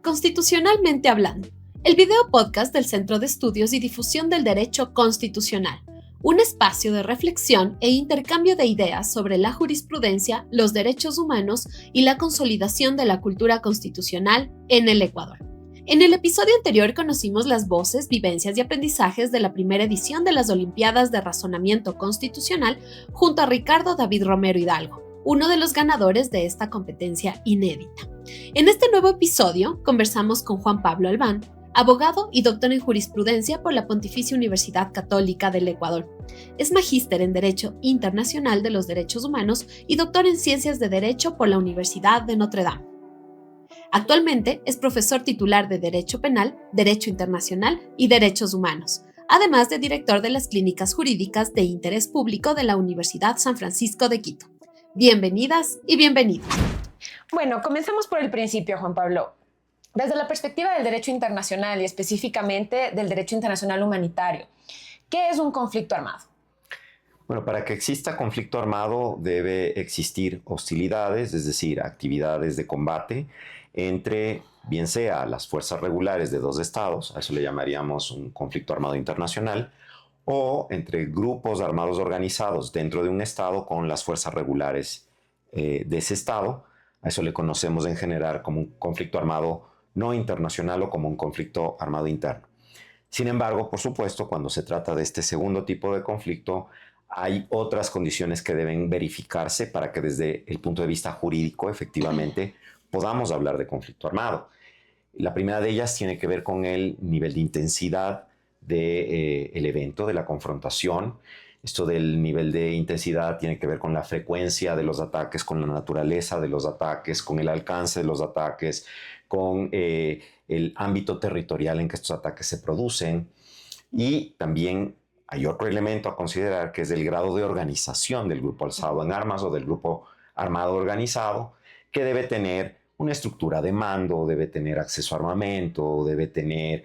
Constitucionalmente hablando, el video podcast del Centro de Estudios y Difusión del Derecho Constitucional, un espacio de reflexión e intercambio de ideas sobre la jurisprudencia, los derechos humanos y la consolidación de la cultura constitucional en el Ecuador. En el episodio anterior conocimos las voces, vivencias y aprendizajes de la primera edición de las Olimpiadas de Razonamiento Constitucional junto a Ricardo David Romero Hidalgo, uno de los ganadores de esta competencia inédita. En este nuevo episodio conversamos con Juan Pablo Albán, abogado y doctor en jurisprudencia por la Pontificia Universidad Católica del Ecuador. Es magíster en Derecho Internacional de los Derechos Humanos y doctor en Ciencias de Derecho por la Universidad de Notre Dame. Actualmente es profesor titular de Derecho Penal, Derecho Internacional y Derechos Humanos, además de director de las Clínicas Jurídicas de Interés Público de la Universidad San Francisco de Quito. Bienvenidas y bienvenidos. Bueno, comencemos por el principio, Juan Pablo. Desde la perspectiva del derecho internacional y específicamente del derecho internacional humanitario, ¿qué es un conflicto armado? Bueno, para que exista conflicto armado debe existir hostilidades, es decir, actividades de combate entre, bien sea las fuerzas regulares de dos estados, a eso le llamaríamos un conflicto armado internacional, o entre grupos armados organizados dentro de un estado con las fuerzas regulares de ese estado. A eso le conocemos en general como un conflicto armado no internacional o como un conflicto armado interno. Sin embargo, por supuesto, cuando se trata de este segundo tipo de conflicto, hay otras condiciones que deben verificarse para que desde el punto de vista jurídico, efectivamente, podamos hablar de conflicto armado. La primera de ellas tiene que ver con el nivel de intensidad del evento, de la confrontación. Esto del nivel de intensidad tiene que ver con la frecuencia de los ataques, con la naturaleza de los ataques, con el alcance de los ataques, con el ámbito territorial en que estos ataques se producen. Y también hay otro elemento a considerar que es el grado de organización del grupo alzado en armas o del grupo armado organizado, que debe tener una estructura de mando, debe tener acceso a armamento, debe tener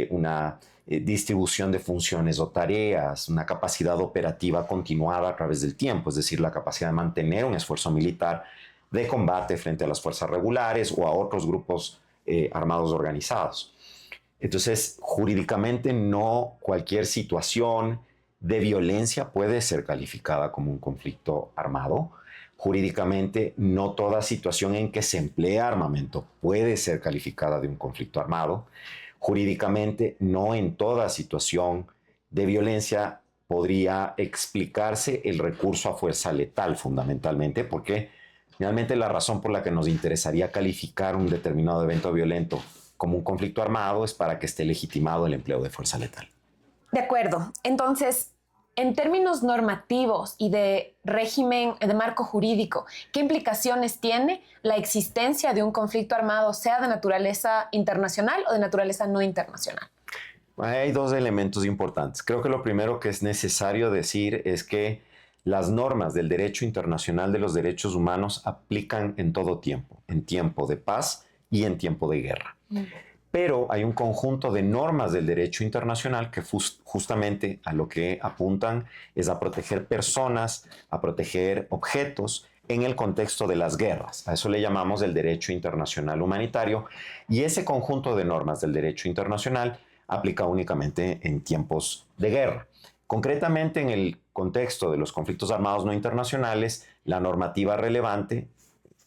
una distribución de funciones o tareas, una capacidad operativa continuada a través del tiempo, es decir, la capacidad de mantener un esfuerzo militar de combate frente a las fuerzas regulares o a otros grupos armados organizados. Entonces, jurídicamente no cualquier situación de violencia puede ser calificada como un conflicto armado. Jurídicamente, no toda situación en que se emplea armamento puede ser calificada de un conflicto armado. Jurídicamente, no en toda situación de violencia podría explicarse el recurso a fuerza letal, fundamentalmente, porque realmente la razón por la que nos interesaría calificar un determinado evento violento como un conflicto armado es para que esté legitimado el empleo de fuerza letal. De acuerdo. Entonces, en términos normativos y de régimen, de marco jurídico, ¿qué implicaciones tiene la existencia de un conflicto armado, sea de naturaleza internacional o de naturaleza no internacional? Hay dos elementos importantes. Creo que lo primero que es necesario decir es que las normas del derecho internacional de los derechos humanos aplican en todo tiempo, en tiempo de paz y en tiempo de guerra. Pero hay un conjunto de normas del derecho internacional que justamente a lo que apuntan es a proteger personas, a proteger objetos en el contexto de las guerras. A eso le llamamos el derecho internacional humanitario, y ese conjunto de normas del derecho internacional aplica únicamente en tiempos de guerra. Concretamente, en el contexto de los conflictos armados no internacionales, la normativa relevante,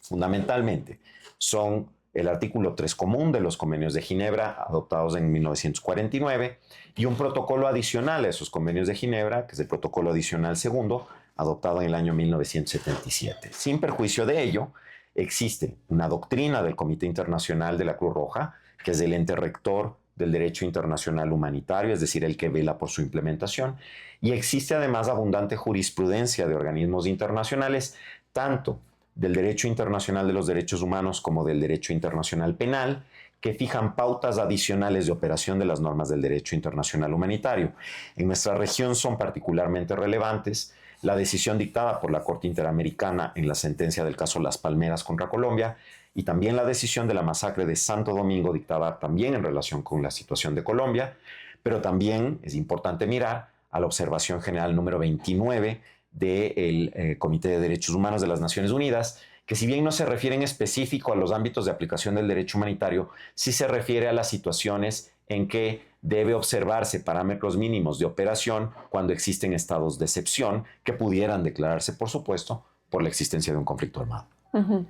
fundamentalmente, son el artículo 3 común de los convenios de Ginebra, adoptados en 1949, y un protocolo adicional a esos convenios de Ginebra, que es el protocolo adicional segundo, adoptado en el año 1977. Sin perjuicio de ello, existe una doctrina del Comité Internacional de la Cruz Roja, que es el ente rector del derecho internacional humanitario, es decir, el que vela por su implementación, y existe además abundante jurisprudencia de organismos internacionales, tanto del derecho internacional de los derechos humanos como del derecho internacional penal, que fijan pautas adicionales de operación de las normas del derecho internacional humanitario. En nuestra región son particularmente relevantes la decisión dictada por la Corte Interamericana en la sentencia del caso Las Palmeras contra Colombia, y también la decisión de la masacre de Santo Domingo, dictada también en relación con la situación de Colombia, pero también es importante mirar a la observación general número 29 del Comité de Derechos Humanos de las Naciones Unidas, que si bien no se refiere en específico a los ámbitos de aplicación del derecho humanitario, sí se refiere a las situaciones en que debe observarse parámetros mínimos de operación cuando existen estados de excepción que pudieran declararse, por supuesto, por la existencia de un conflicto armado. Uh-huh.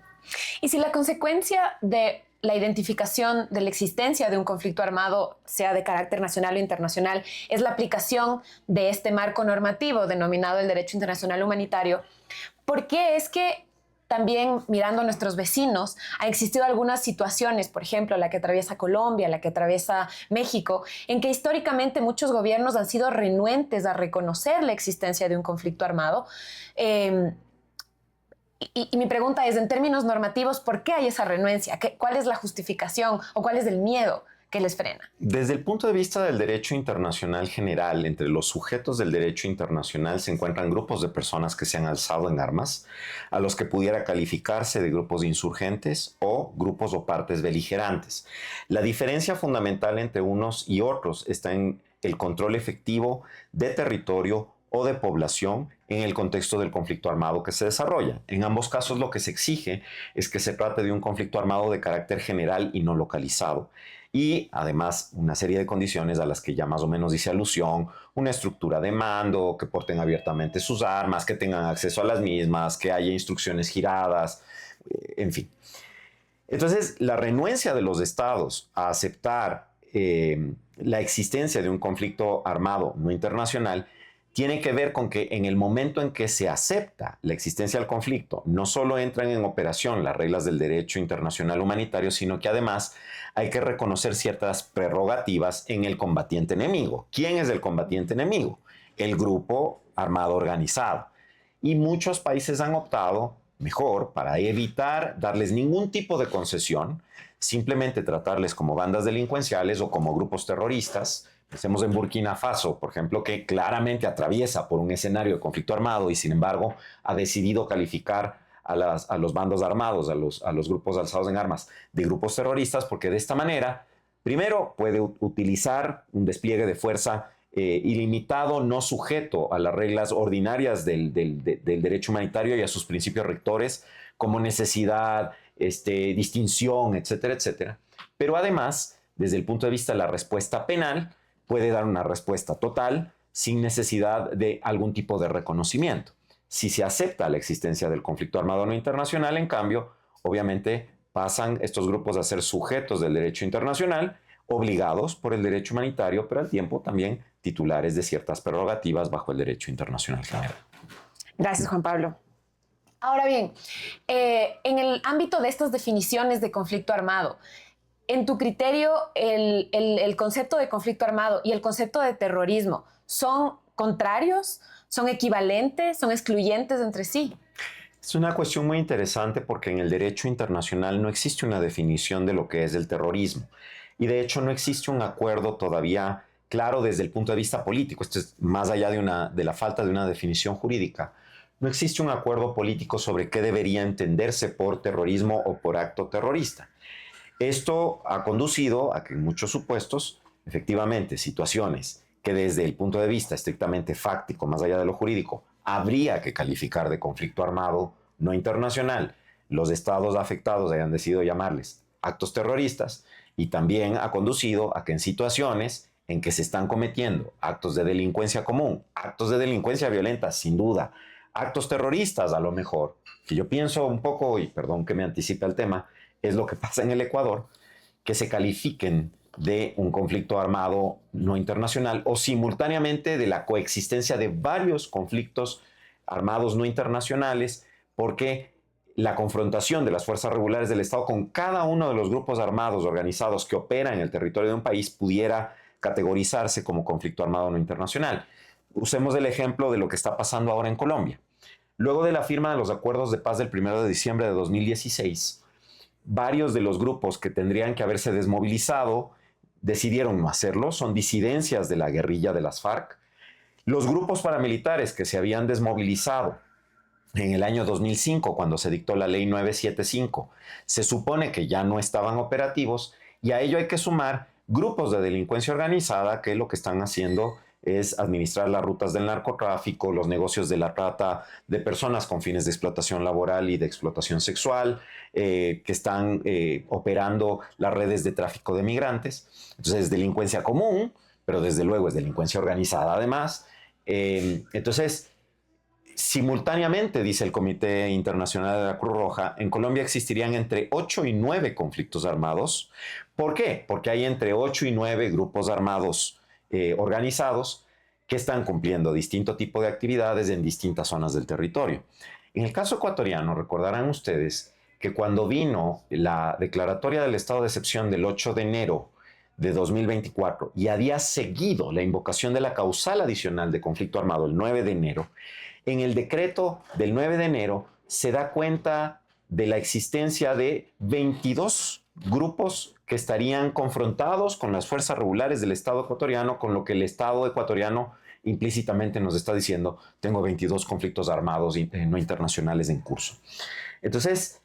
Y si la consecuencia de la identificación de la existencia de un conflicto armado, sea de carácter nacional o internacional, es la aplicación de este marco normativo denominado el derecho internacional humanitario, ¿por qué es que también mirando a nuestros vecinos ha existido algunas situaciones, por ejemplo, la que atraviesa Colombia, la que atraviesa México, en que históricamente muchos gobiernos han sido renuentes a reconocer la existencia de un conflicto armado? Y mi pregunta es, en términos normativos, ¿por qué hay esa renuencia? ¿Cuál es la justificación o cuál es el miedo que les frena? Desde el punto de vista del derecho internacional general, entre los sujetos del derecho internacional se encuentran grupos de personas que se han alzado en armas, a los que pudiera calificarse de grupos de insurgentes o grupos o partes beligerantes. La diferencia fundamental entre unos y otros está en el control efectivo de territorio o de población en el contexto del conflicto armado que se desarrolla. En ambos casos lo que se exige es que se trate de un conflicto armado de carácter general y no localizado. Y además una serie de condiciones a las que ya más o menos dice alusión, una estructura de mando, que porten abiertamente sus armas, que tengan acceso a las mismas, que haya instrucciones giradas, en fin. Entonces, la renuencia de los estados a aceptar la existencia de un conflicto armado no internacional tiene que ver con que en el momento en que se acepta la existencia del conflicto, no solo entran en operación las reglas del derecho internacional humanitario, sino que además hay que reconocer ciertas prerrogativas en el combatiente enemigo. ¿Quién es el combatiente enemigo? El grupo armado organizado. Y muchos países han optado, mejor, para evitar darles ningún tipo de concesión, simplemente tratarles como bandas delincuenciales o como grupos terroristas. Pensemos en Burkina Faso, por ejemplo, que claramente atraviesa por un escenario de conflicto armado y sin embargo ha decidido calificar a los bandos armados, a los grupos alzados en armas de grupos terroristas, porque de esta manera, primero, puede utilizar un despliegue de fuerza ilimitado, no sujeto a las reglas ordinarias del derecho humanitario y a sus principios rectores, como necesidad, distinción, etcétera, etcétera. Pero además, desde el punto de vista de la respuesta penal, puede dar una respuesta total sin necesidad de algún tipo de reconocimiento. Si se acepta la existencia del conflicto armado no internacional, en cambio, obviamente pasan estos grupos a ser sujetos del derecho internacional, obligados por el derecho humanitario, pero al tiempo también titulares de ciertas prerrogativas bajo el derecho internacional general. Gracias, Juan Pablo. Ahora bien, en el ámbito de estas definiciones de conflicto armado, en tu criterio, el concepto de conflicto armado y el concepto de terrorismo, ¿son contrarios? ¿Son equivalentes? ¿Son excluyentes entre sí? Es una cuestión muy interesante porque en el derecho internacional no existe una definición de lo que es el terrorismo. Y de hecho no existe un acuerdo todavía claro desde el punto de vista político. Esto es más allá de la falta de una definición jurídica. No existe un acuerdo político sobre qué debería entenderse por terrorismo o por acto terrorista. Esto ha conducido a que en muchos supuestos, efectivamente, situaciones que desde el punto de vista estrictamente fáctico, más allá de lo jurídico, habría que calificar de conflicto armado no internacional, los estados afectados hayan decidido llamarles actos terroristas, y también ha conducido a que en situaciones en que se están cometiendo actos de delincuencia común, actos de delincuencia violenta, sin duda, actos terroristas a lo mejor, que yo pienso un poco, y perdón que me anticipe al tema, es lo que pasa en el Ecuador, que se califiquen de un conflicto armado no internacional o simultáneamente de la coexistencia de varios conflictos armados no internacionales, porque la confrontación de las fuerzas regulares del Estado con cada uno de los grupos armados organizados que operan en el territorio de un país pudiera categorizarse como conflicto armado no internacional. Usemos el ejemplo de lo que está pasando ahora en Colombia. Luego de la firma de los acuerdos de paz del 1 de diciembre de 2016, varios de los grupos que tendrían que haberse desmovilizado decidieron no hacerlo, son disidencias de la guerrilla de las FARC. Los grupos paramilitares que se habían desmovilizado en el año 2005, cuando se dictó la ley 975, se supone que ya no estaban operativos, y a ello hay que sumar grupos de delincuencia organizada que lo que están haciendo es administrar las rutas del narcotráfico, los negocios de la trata de personas con fines de explotación laboral y de explotación sexual, que están operando las redes de tráfico de migrantes. Entonces es delincuencia común, pero desde luego es delincuencia organizada además. Entonces, simultáneamente, dice el Comité Internacional de la Cruz Roja, en Colombia existirían entre 8 y 9 conflictos armados. ¿Por qué? Porque hay entre 8 y 9 grupos armados organizados que están cumpliendo distinto tipo de actividades en distintas zonas del territorio. En el caso ecuatoriano, recordarán ustedes que cuando vino la declaratoria del estado de excepción del 8 de enero de 2024 y había seguido la invocación de la causal adicional de conflicto armado el 9 de enero, en el decreto del 9 de enero se da cuenta de la existencia de 22 grupos que estarían confrontados con las fuerzas regulares del Estado ecuatoriano, con lo que el Estado ecuatoriano implícitamente nos está diciendo, tengo 22 conflictos armados no internacionales en curso. Entonces,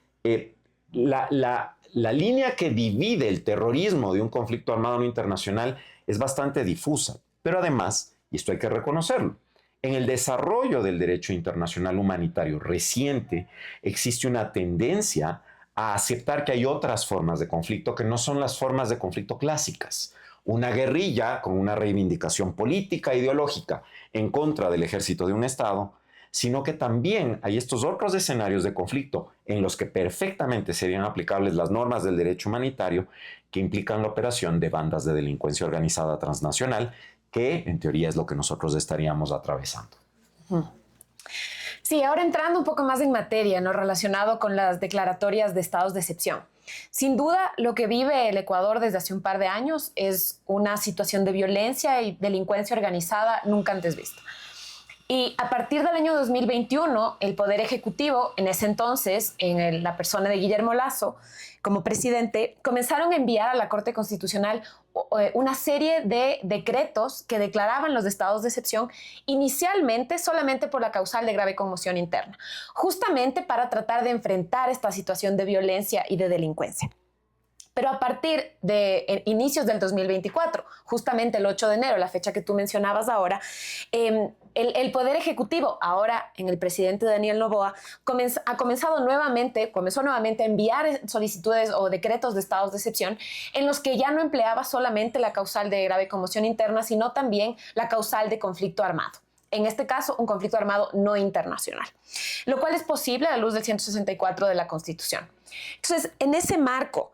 la línea que divide el terrorismo de un conflicto armado no internacional es bastante difusa, pero además, y esto hay que reconocerlo, en el desarrollo del derecho internacional humanitario reciente existe una tendencia a aceptar que hay otras formas de conflicto que no son las formas de conflicto clásicas. Una guerrilla con una reivindicación política e ideológica en contra del ejército de un Estado, sino que también hay estos otros escenarios de conflicto en los que perfectamente serían aplicables las normas del derecho humanitario que implican la operación de bandas de delincuencia organizada transnacional, que en teoría es lo que nosotros estaríamos atravesando. Sí, ahora entrando un poco más en materia, ¿no? Relacionado con las declaratorias de estados de excepción. Sin duda, lo que vive el Ecuador desde hace un par de años es una situación de violencia y delincuencia organizada nunca antes vista. Y a partir del año 2021, el Poder Ejecutivo, en ese entonces, en la persona de Guillermo Lasso, como presidente, comenzaron a enviar a la Corte Constitucional una serie de decretos que declaraban los estados de excepción inicialmente solamente por la causal de grave conmoción interna, justamente para tratar de enfrentar esta situación de violencia y de delincuencia. Pero a partir de inicios del 2024, justamente el 8 de enero, la fecha que tú mencionabas ahora, el Poder Ejecutivo, ahora en el presidente Daniel Noboa, comenzó nuevamente a enviar solicitudes o decretos de estados de excepción en los que ya no empleaba solamente la causal de grave conmoción interna, sino también la causal de conflicto armado. En este caso, un conflicto armado no internacional, lo cual es posible a la luz del 164 de la Constitución. Entonces, en ese marco,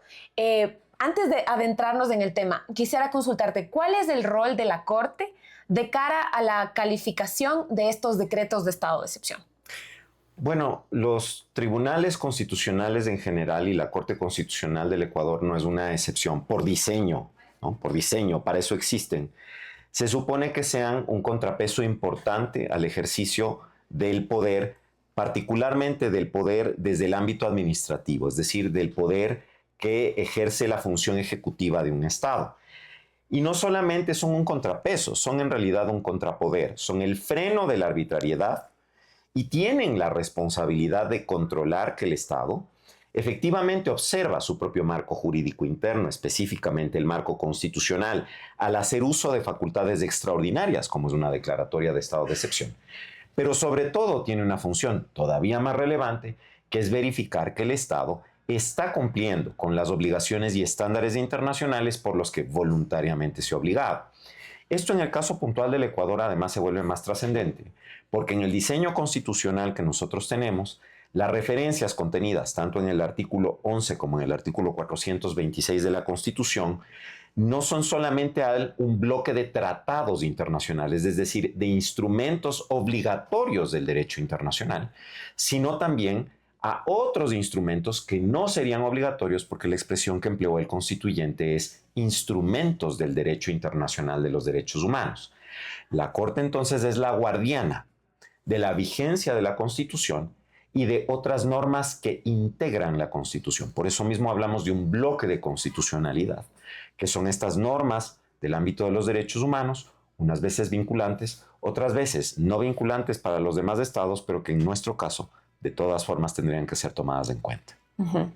antes de adentrarnos en el tema, quisiera consultarte, ¿cuál es el rol de la Corte de cara a la calificación de estos decretos de estado de excepción? Bueno, los tribunales constitucionales en general y la Corte Constitucional del Ecuador no es una excepción por diseño, ¿no? Por diseño, para eso existen. Se supone que sean un contrapeso importante al ejercicio del poder, particularmente del poder desde el ámbito administrativo, es decir, del poder que ejerce la función ejecutiva de un Estado. Y no solamente son un contrapeso, son en realidad un contrapoder, son el freno de la arbitrariedad y tienen la responsabilidad de controlar que el Estado efectivamente observa su propio marco jurídico interno, específicamente el marco constitucional, al hacer uso de facultades extraordinarias, como es una declaratoria de estado de excepción. Pero sobre todo tiene una función todavía más relevante, que es verificar que el Estado está cumpliendo con las obligaciones y estándares internacionales por los que voluntariamente se ha obligado. Esto en el caso puntual del Ecuador además se vuelve más trascendente, porque en el diseño constitucional que nosotros tenemos, las referencias contenidas tanto en el artículo 11 como en el artículo 426 de la Constitución no son solamente un bloque de tratados internacionales, es decir, de instrumentos obligatorios del derecho internacional, sino también a otros instrumentos que no serían obligatorios porque la expresión que empleó el constituyente es instrumentos del derecho internacional de los derechos humanos. La Corte entonces es la guardiana de la vigencia de la Constitución y de otras normas que integran la Constitución. Por eso mismo hablamos de un bloque de constitucionalidad, que son estas normas del ámbito de los derechos humanos, unas veces vinculantes, otras veces no vinculantes para los demás estados, pero que en nuestro caso, de todas formas, tendrían que ser tomadas en cuenta. Uh-huh.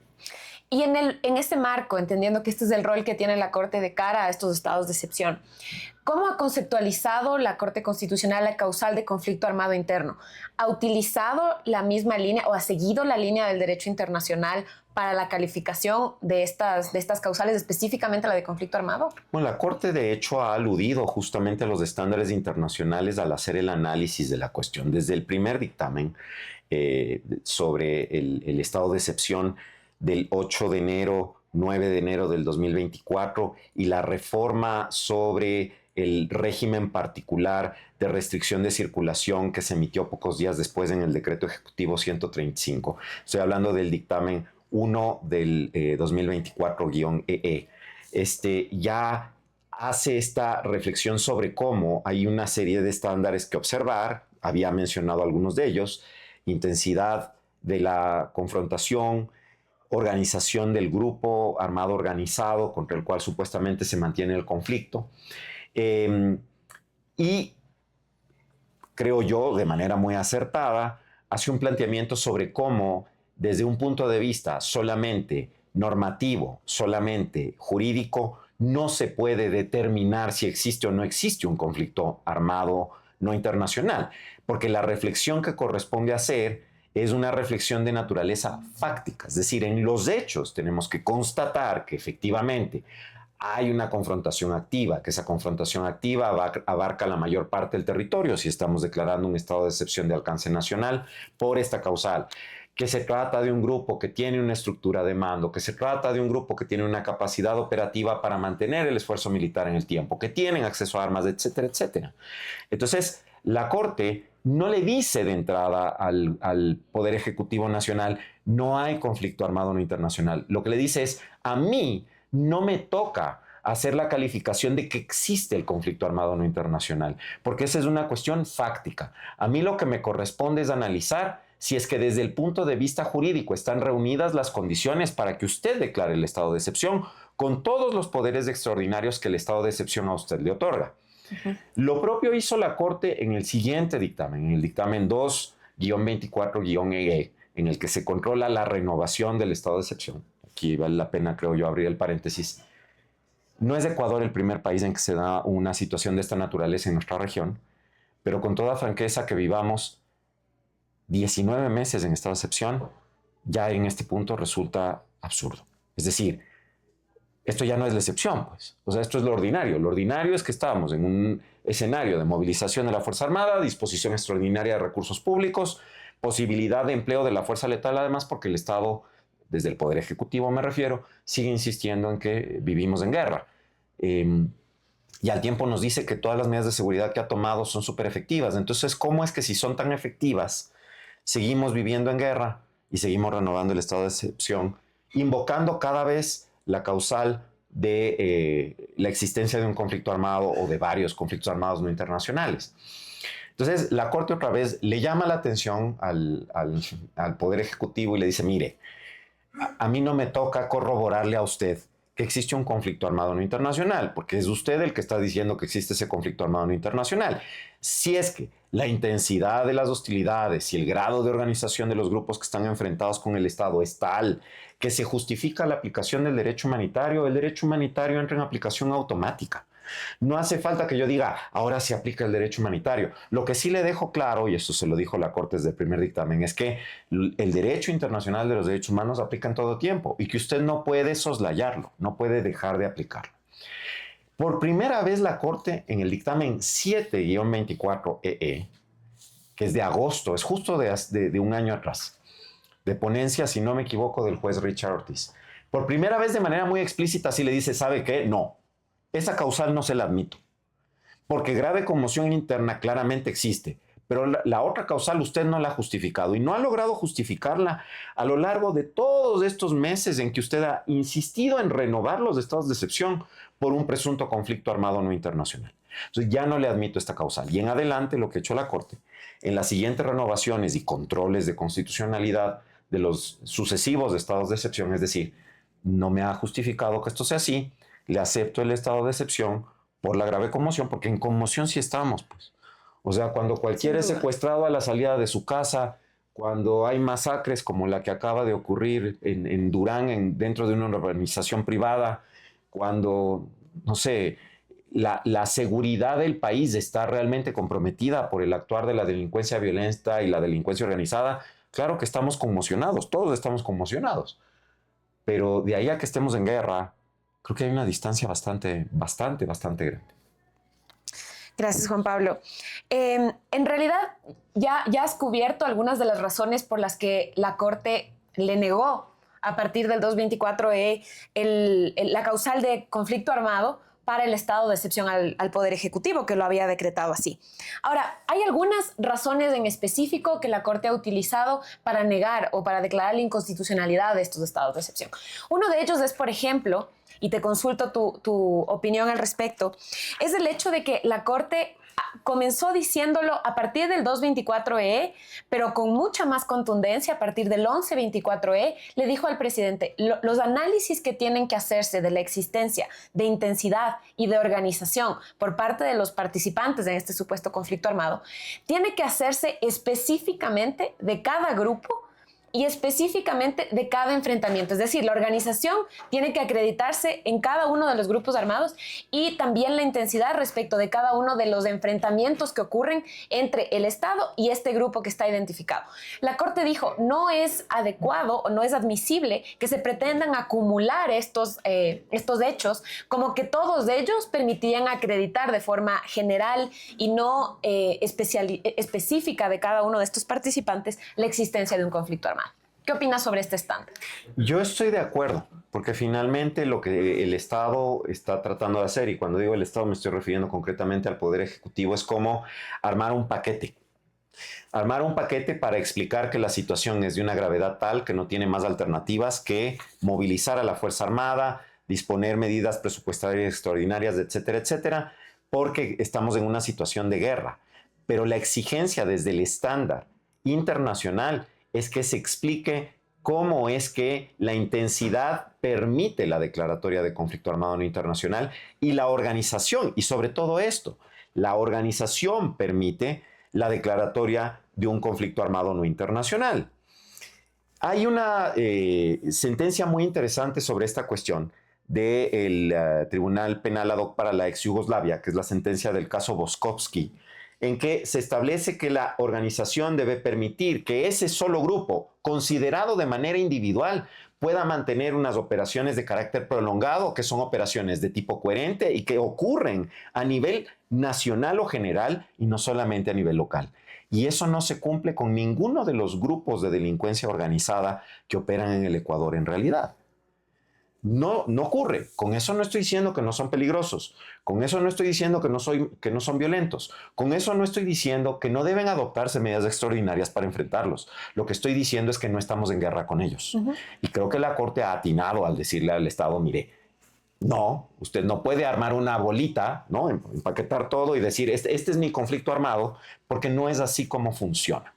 Y en este marco, entendiendo que este es el rol que tiene la Corte de cara a estos estados de excepción, ¿Cómo ha conceptualizado la Corte Constitucional la causal de conflicto armado interno? ¿Ha utilizado la misma línea o ha seguido la línea del derecho internacional para la calificación de estas causales, específicamente la de conflicto armado? Bueno, la Corte de hecho ha aludido justamente a los estándares internacionales al hacer el análisis de la cuestión. Desde el primer dictamen sobre el estado de excepción del 8 de enero, 9 de enero del 2024 y la reforma sobre el régimen particular de restricción de circulación que se emitió pocos días después en el decreto ejecutivo 135. Estoy hablando del dictamen 1 del 2024-EE. Ya hace esta reflexión sobre cómo hay una serie de estándares que observar, había mencionado algunos de ellos: intensidad de la confrontación, organización del grupo armado organizado contra el cual supuestamente se mantiene el conflicto. Y creo yo, de manera muy acertada, hace un planteamiento sobre cómo, desde un punto de vista solamente normativo, solamente jurídico, no se puede determinar si existe o no existe un conflicto armado no internacional, porque la reflexión que corresponde hacer es una reflexión de naturaleza fáctica, es decir, en los hechos tenemos que constatar que efectivamente hay una confrontación activa, que esa confrontación activa abarca la mayor parte del territorio si estamos declarando un estado de excepción de alcance nacional por esta causal, que se trata de un grupo que tiene una estructura de mando, que se trata de un grupo que tiene una capacidad operativa para mantener el esfuerzo militar en el tiempo, que tienen acceso a armas, etcétera, etcétera. Entonces, la Corte no le dice de entrada al Poder Ejecutivo Nacional: no hay conflicto armado no internacional. Lo que le dice es: a mí no me toca hacer la calificación de que existe el conflicto armado no internacional, porque esa es una cuestión fáctica. A mí lo que me corresponde es analizar si es que desde el punto de vista jurídico están reunidas las condiciones para que usted declare el estado de excepción con todos los poderes extraordinarios que el estado de excepción a usted le otorga. Lo propio hizo la Corte en el siguiente dictamen, en el dictamen 2-24-EE, en el que se controla la renovación del estado de excepción. Aquí vale la pena, creo yo, abrir el paréntesis. No es Ecuador el primer país en que se da una situación de esta naturaleza en nuestra región, pero con toda franqueza que vivamos 19 meses en estado de excepción, ya en este punto resulta absurdo. Es decir, esto ya no es la excepción, pues. O sea, esto es lo ordinario. Lo ordinario es que estamos en un escenario de movilización de la Fuerza Armada, disposición extraordinaria de recursos públicos, posibilidad de empleo de la fuerza letal, además, porque el Estado, desde el Poder Ejecutivo me refiero, sigue insistiendo en que vivimos en guerra. Y al tiempo nos dice que todas las medidas de seguridad que ha tomado son súper efectivas. Entonces, ¿cómo es que si son tan efectivas, seguimos viviendo en guerra y seguimos renovando el estado de excepción, invocando cada vez la causal de la existencia de un conflicto armado o de varios conflictos armados no internacionales? Entonces, la Corte otra vez le llama la atención al Poder Ejecutivo y le dice: mire, a mí no me toca corroborarle a usted que existe un conflicto armado no internacional, porque es usted el que está diciendo que existe ese conflicto armado no internacional. Si es que la intensidad de las hostilidades y el grado de organización de los grupos que están enfrentados con el Estado es tal que se justifica la aplicación del derecho humanitario, el derecho humanitario entra en aplicación automática. No hace falta que yo diga: ahora se aplica el derecho humanitario. Lo que sí le dejo claro, y eso se lo dijo la Corte desde el primer dictamen, es que el derecho internacional de los derechos humanos aplica en todo tiempo y que usted no puede soslayarlo, no puede dejar de aplicarlo. Por primera vez la Corte, en el dictamen 7-24-EE, que es de agosto, es justo de un año atrás, de ponencia, si no me equivoco, del juez Richard Ortiz, por primera vez de manera muy explícita sí le dice: ¿sabe qué? No. Esa causal no se la admito, porque grave conmoción interna claramente existe, pero la otra causal usted no la ha justificado y no ha logrado justificarla a lo largo de todos estos meses en que usted ha insistido en renovar los estados de excepción por un presunto conflicto armado no internacional. Entonces ya no le admito esta causal. Y en adelante lo que ha hecho la Corte, en las siguientes renovaciones y controles de constitucionalidad de los sucesivos estados de excepción, es decir, no me ha justificado que esto sea así, le acepto el estado de excepción por la grave conmoción, porque en conmoción sí estamos, pues. O sea, cuando cualquiera es secuestrado a la salida de su casa, cuando hay masacres como la que acaba de ocurrir en Durán, dentro de una organización privada, cuando, no sé, la seguridad del país está realmente comprometida por el actuar de la delincuencia violenta y la delincuencia organizada, claro que estamos conmocionados, todos estamos conmocionados. Pero de ahí a que estemos en guerra, creo que hay una distancia bastante grande. Gracias, Juan Pablo. En realidad, ya has cubierto algunas de las razones por las que la Corte le negó a partir del 224E la causal de conflicto armado para el estado de excepción al Poder Ejecutivo, que lo había decretado así. Ahora, hay algunas razones en específico que la Corte ha utilizado para negar o para declarar la inconstitucionalidad de estos estados de excepción. Uno de ellos es, por ejemplo, y te consulto tu opinión al respecto, es el hecho de que la Corte comenzó diciéndolo a partir del 224E, pero con mucha más contundencia a partir del 1124E, le dijo al presidente, los análisis que tienen que hacerse de la existencia de intensidad y de organización por parte de los participantes en este supuesto conflicto armado, tiene que hacerse específicamente de cada grupo y específicamente de cada enfrentamiento. Es decir, la organización tiene que acreditarse en cada uno de los grupos armados y también la intensidad respecto de cada uno de los enfrentamientos que ocurren entre el Estado y este grupo que está identificado. La Corte dijo, no es adecuado o no es admisible que se pretendan acumular estos hechos, como que todos ellos permitirían acreditar de forma general y no específica de cada uno de estos participantes la existencia de un conflicto armado. ¿Qué opinas sobre este estándar? Yo estoy de acuerdo, porque finalmente lo que el Estado está tratando de hacer, y cuando digo el Estado me estoy refiriendo concretamente al Poder Ejecutivo, es como armar un paquete. Armar un paquete para explicar que la situación es de una gravedad tal que no tiene más alternativas que movilizar a la Fuerza Armada, disponer medidas presupuestarias extraordinarias, etcétera, etcétera, porque estamos en una situación de guerra. Pero la exigencia desde el estándar internacional es que se explique cómo es que la intensidad permite la declaratoria de conflicto armado no internacional y la organización, y sobre todo esto, la organización permite la declaratoria de un conflicto armado no internacional. Hay una sentencia muy interesante sobre esta cuestión del Tribunal Penal ad hoc para la ex Yugoslavia, que es la sentencia del caso Boskovsky, en que se establece que la organización debe permitir que ese solo grupo, considerado de manera individual, pueda mantener unas operaciones de carácter prolongado, que son operaciones de tipo coherente y que ocurren a nivel nacional o general y no solamente a nivel local. Y eso no se cumple con ninguno de los grupos de delincuencia organizada que operan en el Ecuador en realidad. No ocurre. Con eso no estoy diciendo que no son peligrosos. Con eso no estoy diciendo que no son violentos. Con eso no estoy diciendo que no deben adoptarse medidas extraordinarias para enfrentarlos. Lo que estoy diciendo es que no estamos en guerra con ellos. Y creo que la Corte ha atinado al decirle al Estado, mire, no, usted no puede armar una bolita, ¿no? Empaquetar todo y decir, este es mi conflicto armado, porque no es así como funciona.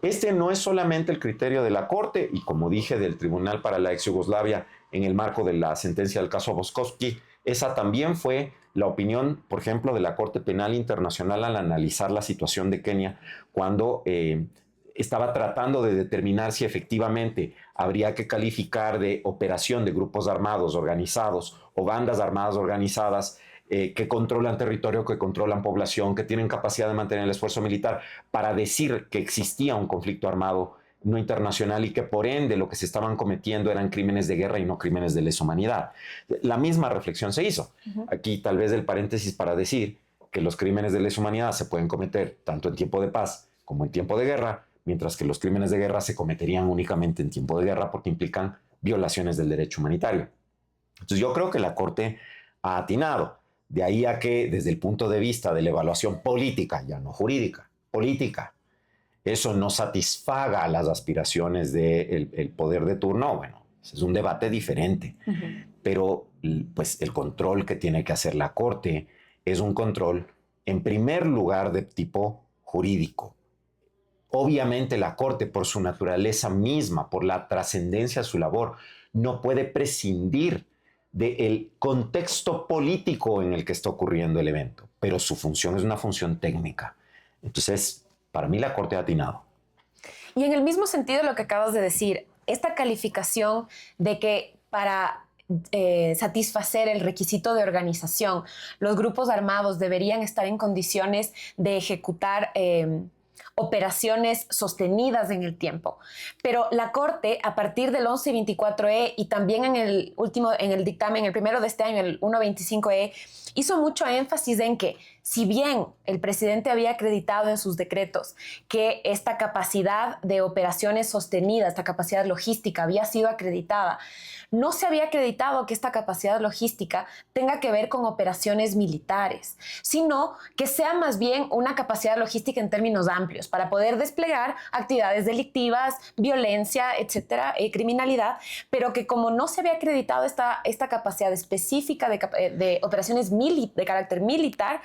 Este no es solamente el criterio de la Corte y, como dije, del Tribunal para la ex Yugoslavia en el marco de la sentencia del caso Boskovsky. Esa también fue la opinión, por ejemplo, de la Corte Penal Internacional al analizar la situación de Kenia cuando estaba tratando de determinar si efectivamente habría que calificar de operación de grupos armados organizados o bandas armadas organizadas que controlan territorio, que controlan población, que tienen capacidad de mantener el esfuerzo militar, para decir que existía un conflicto armado no internacional y que por ende lo que se estaban cometiendo eran crímenes de guerra y no crímenes de lesa humanidad. La misma reflexión se hizo. Aquí tal vez el paréntesis para decir que los crímenes de lesa humanidad se pueden cometer tanto en tiempo de paz como en tiempo de guerra, mientras que los crímenes de guerra se cometerían únicamente en tiempo de guerra porque implican violaciones del derecho humanitario. Entonces yo creo que la Corte ha atinado. De ahí a que desde el punto de vista de la evaluación política, ya no jurídica, política, eso no satisfaga las aspiraciones del poder de turno, bueno, es un debate diferente. Pero pues el control que tiene que hacer la Corte es un control, en primer lugar, de tipo jurídico. Obviamente la Corte, por su naturaleza misma, por la trascendencia de su labor, no puede prescindir del contexto político en el que está ocurriendo el evento, pero su función es una función técnica. Entonces, para mí la Corte ha atinado. Y en el mismo sentido lo que acabas de decir, esta calificación de que para satisfacer el requisito de organización. Los grupos armados deberían estar en condiciones de ejecutar operaciones sostenidas en el tiempo. Pero la Corte, a partir del 1124E y también en el dictamen, el primero de este año, el 125E, hizo mucho énfasis en que, si bien el presidente había acreditado en sus decretos que esta capacidad de operaciones sostenidas, esta capacidad logística había sido acreditada, no se había acreditado que esta capacidad logística tenga que ver con operaciones militares, sino que sea más bien una capacidad logística en términos amplios para poder desplegar actividades delictivas, violencia, etcétera, criminalidad, pero que como no se había acreditado esta capacidad específica de operaciones de carácter militar,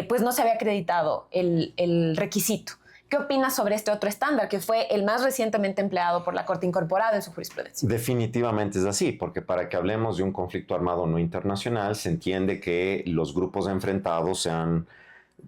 pues no se había acreditado el requisito. ¿Qué opinas sobre este otro estándar que fue el más recientemente empleado por la Corte incorporado en su jurisprudencia? Definitivamente es así, porque para que hablemos de un conflicto armado no internacional, se entiende que los grupos enfrentados sean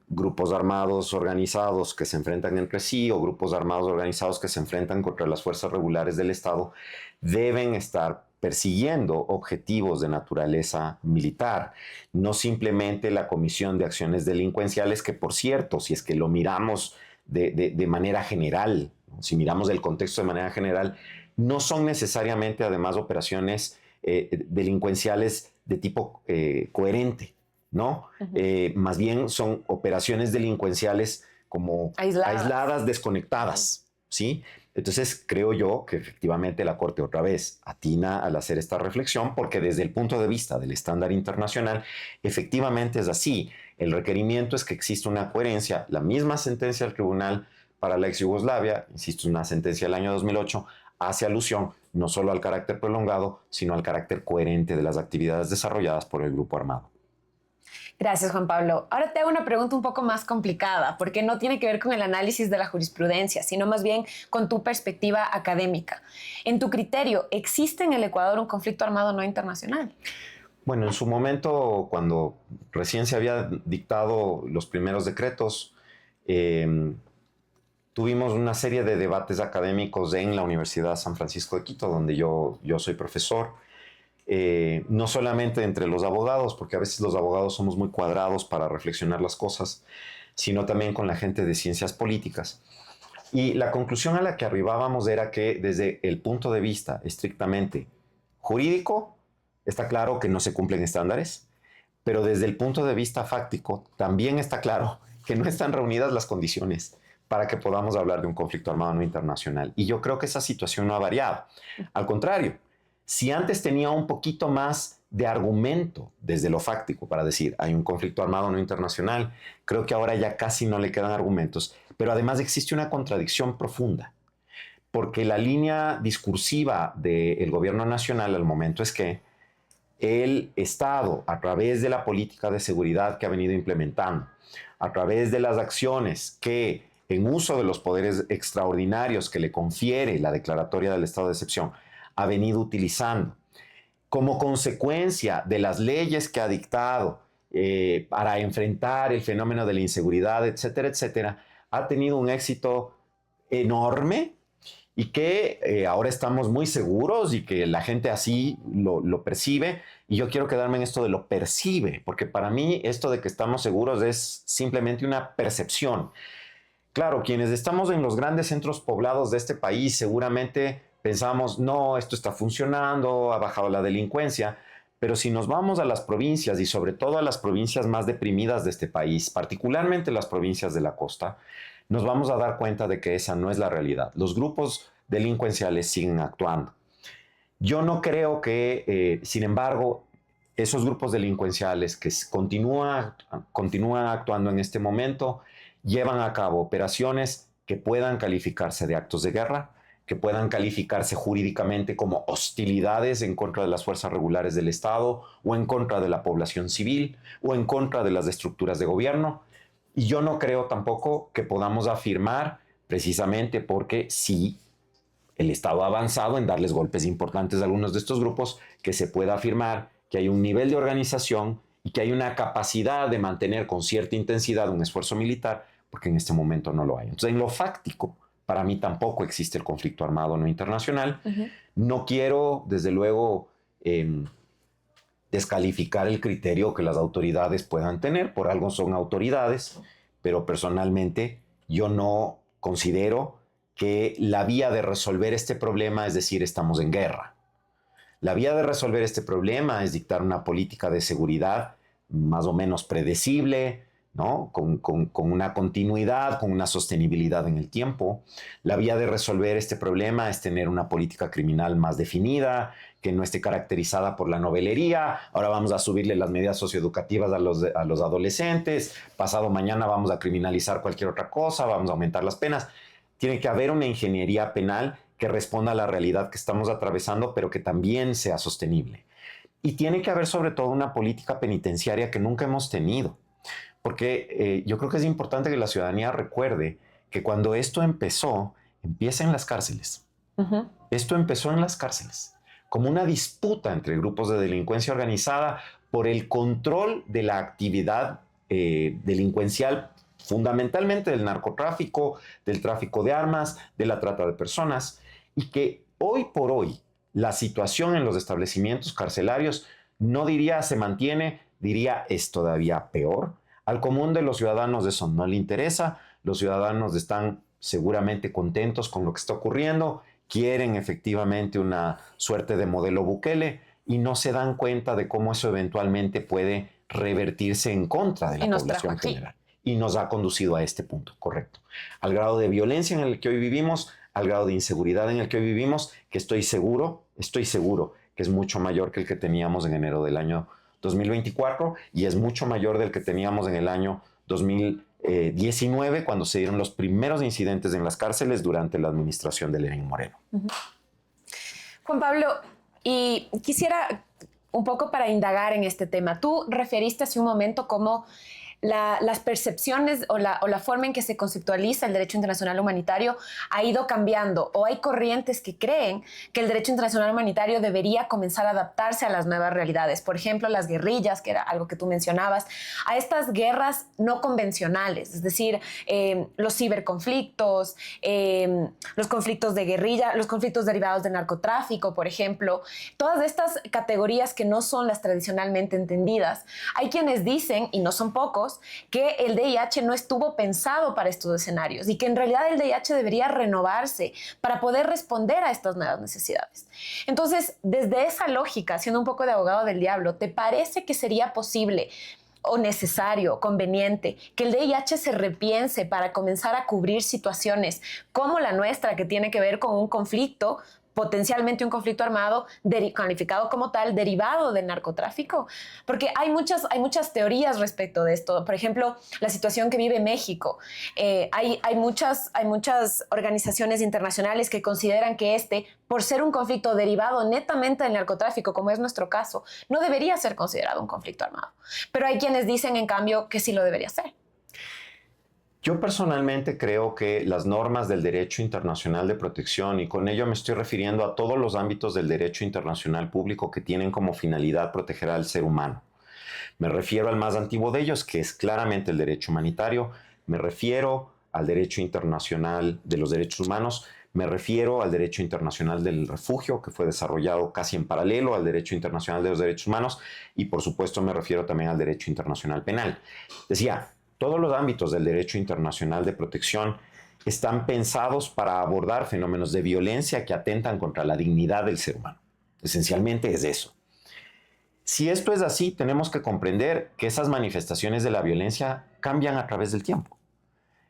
grupos armados organizados que se enfrentan entre sí o grupos armados organizados que se enfrentan contra las fuerzas regulares del Estado, deben estar persiguiendo objetivos de naturaleza militar, no simplemente la comisión de acciones delincuenciales, que por cierto, si es que lo miramos de manera general, ¿no? Si miramos el contexto de manera general, no son necesariamente además operaciones delincuenciales de tipo coherente, ¿no? Más bien son operaciones delincuenciales como aisladas, desconectadas, ¿sí? Entonces creo yo que efectivamente la Corte otra vez atina al hacer esta reflexión, porque desde el punto de vista del estándar internacional, efectivamente es así. El requerimiento es que exista una coherencia. La misma sentencia del Tribunal para la ex Yugoslavia, insisto, una sentencia del año 2008, hace alusión no solo al carácter prolongado, sino al carácter coherente de las actividades desarrolladas por el grupo armado. Gracias, Juan Pablo. Ahora te hago una pregunta un poco más complicada, porque no tiene que ver con el análisis de la jurisprudencia, sino más bien con tu perspectiva académica. En tu criterio, ¿existe en el Ecuador un conflicto armado no internacional? Bueno, en su momento, cuando recién se había dictado los primeros decretos, tuvimos una serie de debates académicos en la Universidad San Francisco de Quito, donde yo soy profesor. No solamente entre los abogados, porque a veces los abogados somos muy cuadrados para reflexionar las cosas, sino también con la gente de ciencias políticas. Y la conclusión a la que arribábamos era que desde el punto de vista estrictamente jurídico, está claro que no se cumplen estándares, pero desde el punto de vista fáctico también está claro que no están reunidas las condiciones para que podamos hablar de un conflicto armado no internacional. Y yo creo que esa situación no ha variado. Al contrario, si antes tenía un poquito más de argumento desde lo fáctico para decir hay un conflicto armado no internacional, creo que ahora ya casi no le quedan argumentos, pero además existe una contradicción profunda, porque la línea discursiva del gobierno nacional al momento es que el Estado, a través de la política de seguridad que ha venido implementando, a través de las acciones que en uso de los poderes extraordinarios que le confiere la declaratoria del estado de excepción, ha venido utilizando como consecuencia de las leyes que ha dictado para enfrentar el fenómeno de la inseguridad, etcétera, etcétera, ha tenido un éxito enorme y que ahora estamos muy seguros y que la gente así lo percibe. Y yo quiero quedarme en esto de lo percibe, porque para mí esto de que estamos seguros es simplemente una percepción. Claro, quienes estamos en los grandes centros poblados de este país seguramente pensamos, no, esto está funcionando, ha bajado la delincuencia, pero si nos vamos a las provincias y sobre todo a las provincias más deprimidas de este país, particularmente las provincias de la costa, nos vamos a dar cuenta de que esa no es la realidad. Los grupos delincuenciales siguen actuando. Yo no creo que, sin embargo, esos grupos delincuenciales que continúan actuando en este momento llevan a cabo operaciones que puedan calificarse de actos de guerra, que puedan calificarse jurídicamente como hostilidades en contra de las fuerzas regulares del Estado o en contra de la población civil o en contra de las estructuras de gobierno. Y yo no creo tampoco que podamos afirmar, precisamente porque sí, el Estado ha avanzado en darles golpes importantes a algunos de estos grupos, que se pueda afirmar que hay un nivel de organización y que hay una capacidad de mantener con cierta intensidad un esfuerzo militar, porque en este momento no lo hay. Entonces, en lo fáctico, para mí tampoco existe el conflicto armado no internacional. No quiero, desde luego, descalificar el criterio que las autoridades puedan tener. Por algo son autoridades, pero personalmente yo no considero que la vía de resolver este problema es decir, estamos en guerra. La vía de resolver este problema es dictar una política de seguridad más o menos predecible, ¿no? Con una continuidad, con una sostenibilidad en el tiempo. La vía de resolver este problema es tener una política criminal más definida, que no esté caracterizada por la novelería. Ahora vamos a subirle las medidas socioeducativas a los adolescentes, pasado mañana vamos a criminalizar cualquier otra cosa, vamos a aumentar las penas. Tiene que haber una ingeniería penal que responda a la realidad que estamos atravesando, pero que también sea sostenible. Y tiene que haber sobre todo una política penitenciaria que nunca hemos tenido. Porque yo creo que es importante que la ciudadanía recuerde que cuando esto empezó, empieza en las cárceles. Uh-huh. Esto empezó en las cárceles, como una disputa entre grupos de delincuencia organizada por el control de la actividad delincuencial, fundamentalmente del narcotráfico, del tráfico de armas, de la trata de personas, y que hoy por hoy la situación en los establecimientos carcelarios no diría se mantiene, diría es todavía peor. Al común de los ciudadanos eso no le interesa, los ciudadanos están seguramente contentos con lo que está ocurriendo, quieren efectivamente una suerte de modelo Bukele y no se dan cuenta de cómo eso eventualmente puede revertirse en contra de la población general. Y nos ha conducido a este punto, correcto. Al grado de violencia en el que hoy vivimos, al grado de inseguridad en el que hoy vivimos, que estoy seguro que es mucho mayor que el que teníamos en enero del año 2024 y es mucho mayor del que teníamos en el año 2019 cuando se dieron los primeros incidentes en las cárceles durante la administración de Lenín Moreno. Uh-huh. Juan Pablo, y quisiera un poco para indagar en este tema. Tú referiste hace un momento cómo las percepciones o la forma en que se conceptualiza el derecho internacional humanitario ha ido cambiando, o hay corrientes que creen que el derecho internacional humanitario debería comenzar a adaptarse a las nuevas realidades. Por ejemplo, las guerrillas, que era algo que tú mencionabas, a estas guerras no convencionales, es decir, los ciberconflictos, los conflictos de guerrilla, los conflictos derivados del narcotráfico, por ejemplo, todas estas categorías que no son las tradicionalmente entendidas. Hay quienes dicen, y no son pocos, que el DIH no estuvo pensado para estos escenarios y que en realidad el DIH debería renovarse para poder responder a estas nuevas necesidades. Entonces, desde esa lógica, siendo un poco de abogado del diablo, ¿te parece que sería posible o necesario, conveniente, que el DIH se repiense para comenzar a cubrir situaciones como la nuestra, que tiene que ver con un conflicto, potencialmente un conflicto armado calificado como tal, derivado del narcotráfico? Porque hay muchas teorías respecto de esto. Por ejemplo, la situación que vive México. Hay muchas organizaciones internacionales que consideran que por ser un conflicto derivado netamente del narcotráfico, como es nuestro caso, no debería ser considerado un conflicto armado. Pero hay quienes dicen, en cambio, que sí lo debería ser. Yo personalmente creo que las normas del derecho internacional de protección, y con ello me estoy refiriendo a todos los ámbitos del derecho internacional público que tienen como finalidad proteger al ser humano. Me refiero al más antiguo de ellos, que es claramente el derecho humanitario. Me refiero al derecho internacional de los derechos humanos. Me refiero al derecho internacional del refugio, que fue desarrollado casi en paralelo al derecho internacional de los derechos humanos. Y por supuesto me refiero también al derecho internacional penal. Decía, todos los ámbitos del derecho internacional de protección están pensados para abordar fenómenos de violencia que atentan contra la dignidad del ser humano. Esencialmente es eso. Si esto es así, tenemos que comprender que esas manifestaciones de la violencia cambian a través del tiempo.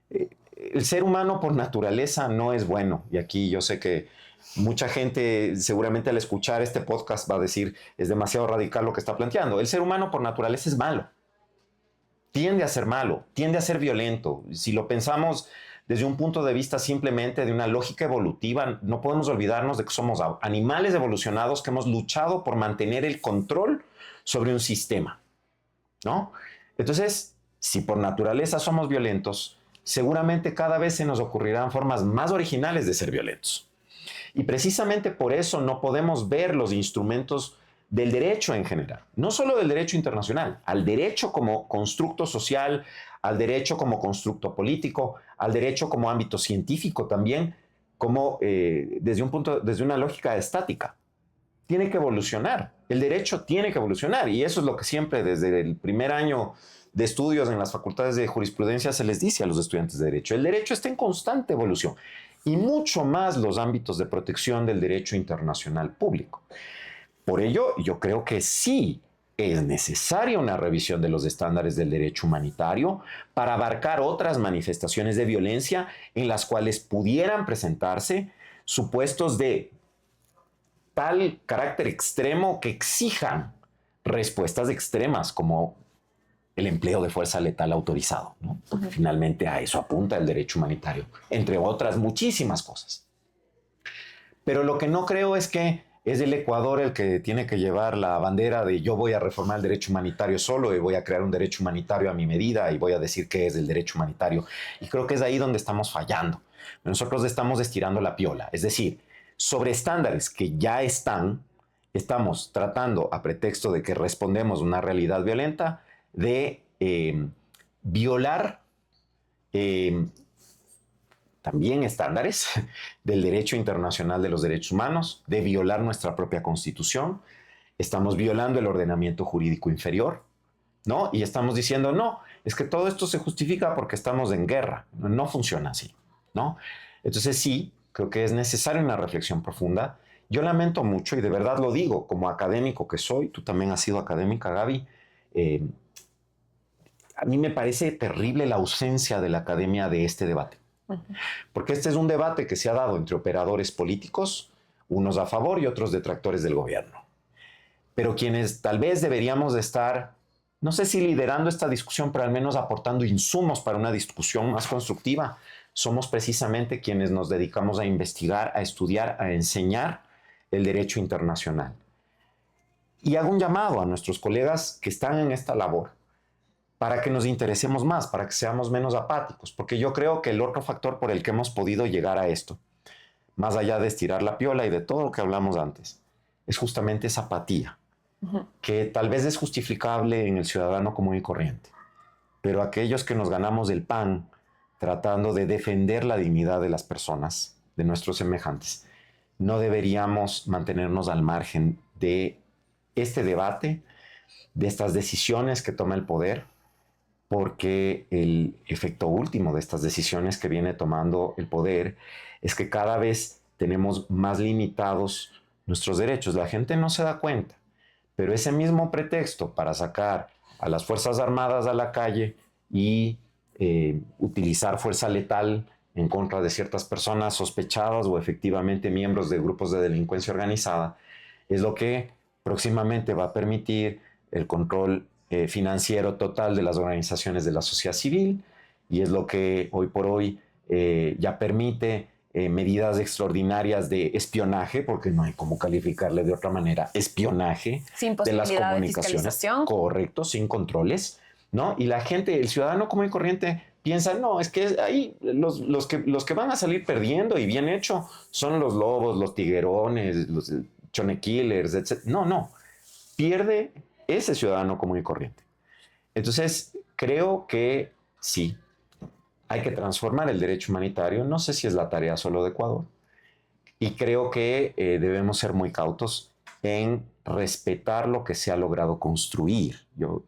El ser humano por naturaleza no es bueno, y aquí yo sé que mucha gente seguramente al escuchar este podcast va a decir es demasiado radical lo que está planteando. El ser humano por naturaleza es malo. Tiende a ser malo, tiende a ser violento. Si lo pensamos desde un punto de vista simplemente de una lógica evolutiva, no podemos olvidarnos de que somos animales evolucionados que hemos luchado por mantener el control sobre un sistema, ¿no? Entonces, si por naturaleza somos violentos, seguramente cada vez se nos ocurrirán formas más originales de ser violentos. Y precisamente por eso no podemos ver los instrumentos del derecho en general, no solo del derecho internacional, al derecho como constructo social, al derecho como constructo político, al derecho como ámbito científico también, como desde una lógica estática. tiene que evolucionar. El derecho tiene que evolucionar. Y eso es lo que siempre desde el primer año de estudios en las facultades de jurisprudencia se les dice a los estudiantes de derecho. El derecho está en constante evolución. Y mucho más los ámbitos de protección del derecho internacional público. Por ello, yo creo que sí es necesaria una revisión de los estándares del derecho humanitario para abarcar otras manifestaciones de violencia en las cuales pudieran presentarse supuestos de tal carácter extremo que exijan respuestas extremas como el empleo de fuerza letal autorizado, ¿no? Porque finalmente a eso apunta el derecho humanitario, entre otras muchísimas cosas. Pero lo que no creo es que es el Ecuador el que tiene que llevar la bandera de yo voy a reformar el derecho humanitario solo y voy a crear un derecho humanitario a mi medida y voy a decir qué es el derecho humanitario. Y creo que es ahí donde estamos fallando. Nosotros estamos estirando la piola, es decir, sobre estándares que ya estamos tratando a pretexto de que respondemos a una realidad violenta de violar también estándares del derecho internacional de los derechos humanos, de violar nuestra propia constitución. Estamos violando el ordenamiento jurídico inferior, ¿no? Y estamos diciendo, no, es que todo esto se justifica porque estamos en guerra. No funciona así, ¿no? Entonces sí, creo que es necesaria una reflexión profunda. Yo lamento mucho, y de verdad lo digo, como académico que soy, tú también has sido académica, Gaby, a mí me parece terrible la ausencia de la academia de este debate. Porque este es un debate que se ha dado entre operadores políticos, unos a favor y otros detractores del gobierno. Pero quienes tal vez deberíamos de estar, no sé si liderando esta discusión, pero al menos aportando insumos para una discusión más constructiva, somos precisamente quienes nos dedicamos a investigar, a estudiar, a enseñar el derecho internacional. Y hago un llamado a nuestros colegas que están en esta labor para que nos interesemos más, para que seamos menos apáticos, porque yo creo que el otro factor por el que hemos podido llegar a esto, más allá de estirar la piola y de todo lo que hablamos antes, es justamente esa apatía, que tal vez es justificable en el ciudadano común y corriente, pero aquellos que nos ganamos el pan tratando de defender la dignidad de las personas, de nuestros semejantes, no deberíamos mantenernos al margen de este debate, de estas decisiones que toma el poder, porque el efecto último de estas decisiones que viene tomando el poder es que cada vez tenemos más limitados nuestros derechos. La gente no se da cuenta, pero ese mismo pretexto para sacar a las Fuerzas Armadas a la calle y utilizar fuerza letal en contra de ciertas personas sospechadas o efectivamente miembros de grupos de delincuencia organizada es lo que próximamente va a permitir el control financiero total de las organizaciones de la sociedad civil y es lo que hoy por hoy ya permite medidas extraordinarias de espionaje, porque no hay cómo calificarle de otra manera, espionaje sin de las posibilidad de comunicaciones. fiscalización. Correcto, sin controles, ¿no? Y la gente, el ciudadano común y corriente piensa, no, es que ahí los que van a salir perdiendo y bien hecho son los lobos, los tiguerones, los chone killers, etc. No, pierde ese ciudadano común y corriente. Entonces, creo que sí, hay que transformar el derecho humanitario. No sé si es la tarea solo de Ecuador. Y creo que debemos ser muy cautos en respetar lo que se ha logrado construir. Yo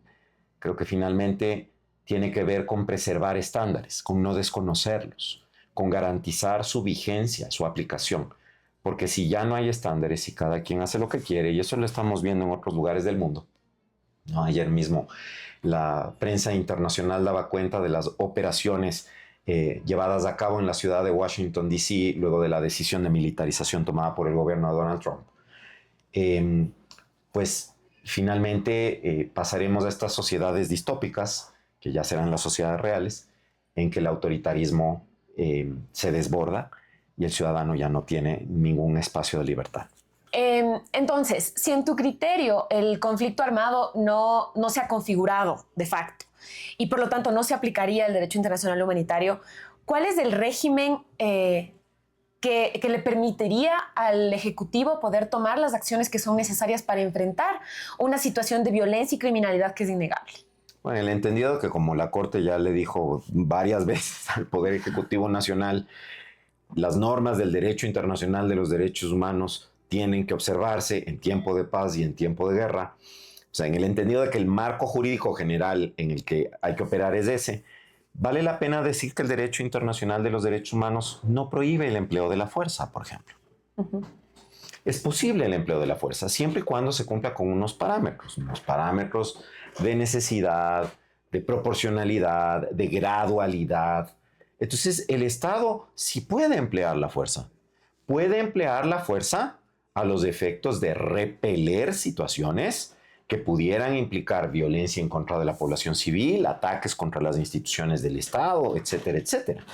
creo que finalmente tiene que ver con preservar estándares, con no desconocerlos, con garantizar su vigencia, su aplicación. Porque si ya no hay estándares y cada quien hace lo que quiere, y eso lo estamos viendo en otros lugares del mundo, ¿no? Ayer mismo la prensa internacional daba cuenta de las operaciones llevadas a cabo en la ciudad de Washington, D.C., luego de la decisión de militarización tomada por el gobierno de Donald Trump. Pues finalmente pasaremos a estas sociedades distópicas, que ya serán las sociedades reales, en que el autoritarismo se desborda y el ciudadano ya no tiene ningún espacio de libertad. Entonces, si en tu criterio el conflicto armado no se ha configurado de facto y por lo tanto no se aplicaría el derecho internacional humanitario, ¿cuál es el régimen que le permitiría al Ejecutivo poder tomar las acciones que son necesarias para enfrentar una situación de violencia y criminalidad que es innegable? Bueno, el entendido que como la Corte ya le dijo varias veces al Poder Ejecutivo Nacional, las normas del derecho internacional de los derechos humanos tienen que observarse en tiempo de paz y en tiempo de guerra. O sea, en el entendido de que el marco jurídico general en el que hay que operar es ese, vale la pena decir que el derecho internacional de los derechos humanos no prohíbe el empleo de la fuerza, por ejemplo. Es posible el empleo de la fuerza siempre y cuando se cumpla con unos parámetros de necesidad, de proporcionalidad, de gradualidad. Entonces, el Estado sí puede emplear la fuerza. Puede emplear la fuerza a los efectos de repeler situaciones que pudieran implicar violencia en contra de la población civil, ataques contra las instituciones del Estado, etcétera, etcétera.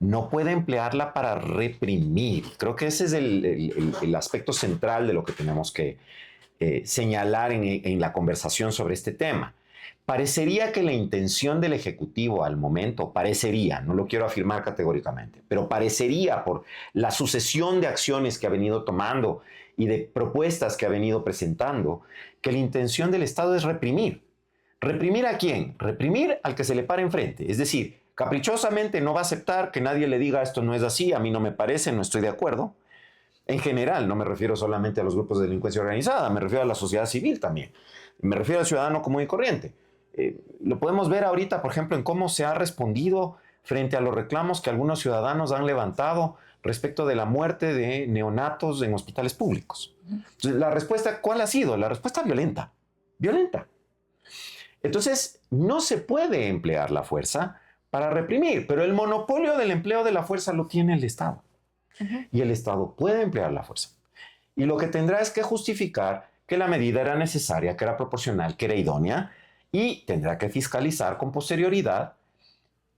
No puede emplearla para reprimir. Creo que ese es el aspecto central de lo que tenemos que señalar en la conversación sobre este tema. Parecería que la intención del Ejecutivo al momento, no lo quiero afirmar categóricamente, pero parecería por la sucesión de acciones que ha venido tomando y de propuestas que ha venido presentando, que la intención del Estado es reprimir. ¿Reprimir a quién? Reprimir al que se le para enfrente. Es decir, caprichosamente no va a aceptar que nadie le diga esto no es así, a mí no me parece, no estoy de acuerdo. En general, no me refiero solamente a los grupos de delincuencia organizada, me refiero a la sociedad civil también. Me refiero al ciudadano común y corriente. Lo podemos ver ahorita, por ejemplo, en cómo se ha respondido frente a los reclamos que algunos ciudadanos han levantado respecto de la muerte de neonatos en hospitales públicos. Entonces, la respuesta, ¿cuál ha sido? La respuesta violenta. Violenta. Entonces, no se puede emplear la fuerza para reprimir, pero el monopolio del empleo de la fuerza lo tiene el Estado. Y el Estado puede emplear la fuerza. Y lo que tendrá es que justificar que la medida era necesaria, que era proporcional, que era idónea, y tendrá que fiscalizar con posterioridad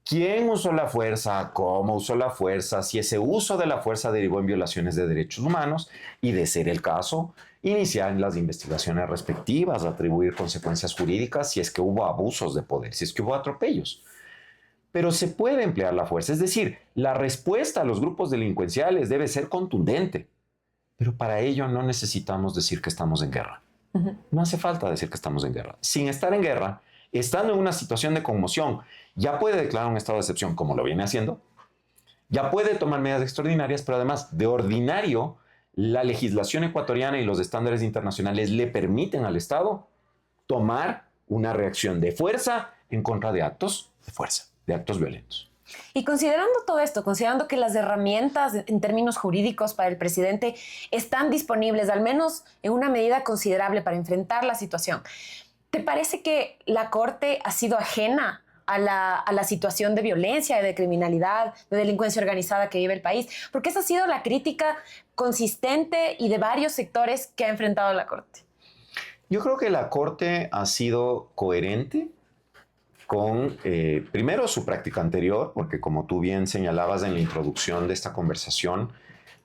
quién usó la fuerza, cómo usó la fuerza, si ese uso de la fuerza derivó en violaciones de derechos humanos y, de ser el caso, iniciar las investigaciones respectivas, atribuir consecuencias jurídicas si es que hubo abusos de poder, si es que hubo atropellos. Pero se puede emplear la fuerza, es decir, la respuesta a los grupos delincuenciales debe ser contundente, pero para ello no necesitamos decir que estamos en guerra. No hace falta decir que estamos en guerra. Sin estar en guerra, estando en una situación de conmoción, ya puede declarar un estado de excepción, como lo viene haciendo, ya puede tomar medidas extraordinarias, pero además, de ordinario, la legislación ecuatoriana y los estándares internacionales le permiten al Estado tomar una reacción de fuerza en contra de actos de fuerza, de actos violentos. Y considerando todo esto, considerando que las herramientas en términos jurídicos para el presidente están disponibles, al menos en una medida considerable para enfrentar la situación, ¿te parece que la Corte ha sido ajena a la situación de violencia, de criminalidad, de delincuencia organizada que vive el país? Porque esa ha sido la crítica consistente y de varios sectores que ha enfrentado la Corte. Yo creo que la Corte ha sido coherente con, primero, su práctica anterior, porque como tú bien señalabas en la introducción de esta conversación,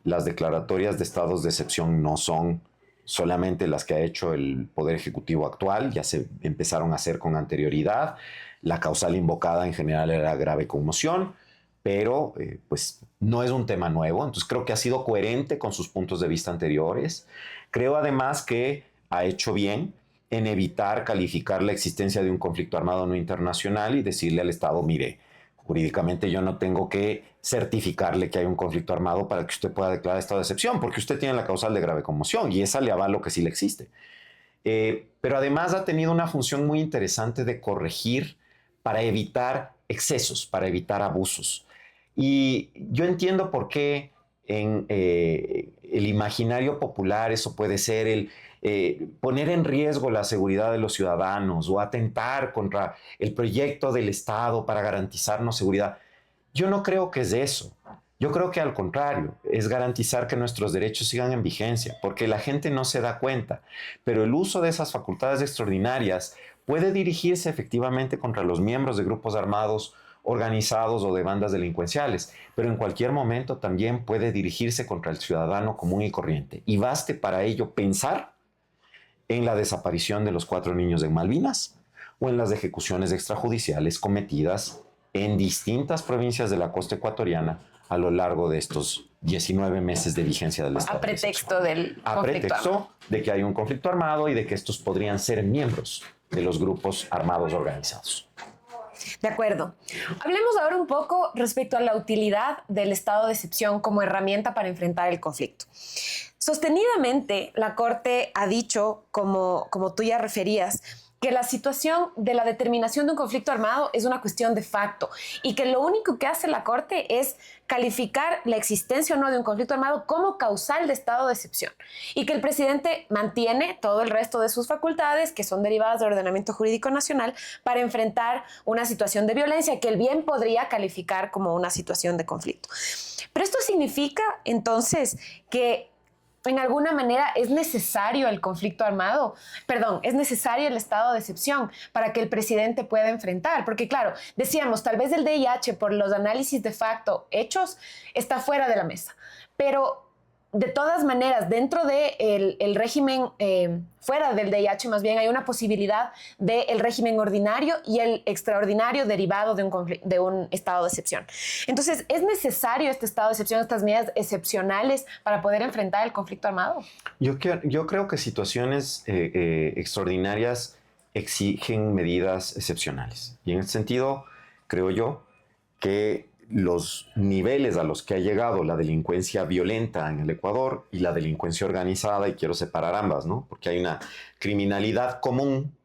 las declaratorias de estados de excepción no son solamente las que ha hecho el Poder Ejecutivo actual, ya se empezaron a hacer con anterioridad. La causal invocada en general era grave conmoción, pero pues no es un tema nuevo, entonces creo que ha sido coherente con sus puntos de vista anteriores. Creo además que ha hecho bien en evitar calificar la existencia de un conflicto armado no internacional y decirle al Estado, mire, jurídicamente yo no tengo que certificarle que hay un conflicto armado para que usted pueda declarar estado de excepción, porque usted tiene la causal de grave conmoción y esa le avalo que sí le existe. Pero además ha tenido una función muy interesante de corregir para evitar excesos, para evitar abusos. Y yo entiendo por qué en el imaginario popular eso puede ser el poner en riesgo la seguridad de los ciudadanos o atentar contra el proyecto del Estado para garantizarnos seguridad. Yo no creo que es eso. Yo creo que al contrario, es garantizar que nuestros derechos sigan en vigencia, porque la gente no se da cuenta. Pero el uso de esas facultades extraordinarias puede dirigirse efectivamente contra los miembros de grupos armados organizados o de bandas delincuenciales, pero en cualquier momento también puede dirigirse contra el ciudadano común y corriente. Y baste para ello pensar en la desaparición de los 4 niños en Malvinas o en las ejecuciones extrajudiciales cometidas en distintas provincias de la costa ecuatoriana a lo largo de estos 19 meses de vigencia del Estado. A pretexto del a pretexto de que hay un conflicto armado y de que estos podrían ser miembros de los grupos armados organizados. De acuerdo. Hablemos ahora un poco respecto a la utilidad del estado de excepción como herramienta para enfrentar el conflicto. Sostenidamente, la Corte ha dicho, como tú ya referías, que la situación de la determinación de un conflicto armado es una cuestión de facto y que lo único que hace la Corte es calificar la existencia o no de un conflicto armado como causal de estado de excepción y que el presidente mantiene todo el resto de sus facultades que son derivadas del ordenamiento jurídico nacional para enfrentar una situación de violencia que él bien podría calificar como una situación de conflicto. Pero esto significa entonces que en alguna manera es necesario el conflicto armado, es necesario el estado de excepción para que el presidente pueda enfrentar. Porque claro, decíamos, tal vez el DIH por los análisis de facto hechos está fuera de la mesa, pero de todas maneras, dentro del régimen, fuera del DIH más bien, hay una posibilidad del régimen ordinario y el extraordinario derivado de un estado de excepción. Entonces, ¿es necesario este estado de excepción, estas medidas excepcionales para poder enfrentar el conflicto armado? Yo creo que situaciones extraordinarias exigen medidas excepcionales. Y en ese sentido, creo yo que los niveles a los que ha llegado la delincuencia violenta en el Ecuador y la delincuencia organizada, y quiero separar ambas, ¿no? Porque hay una criminalidad común,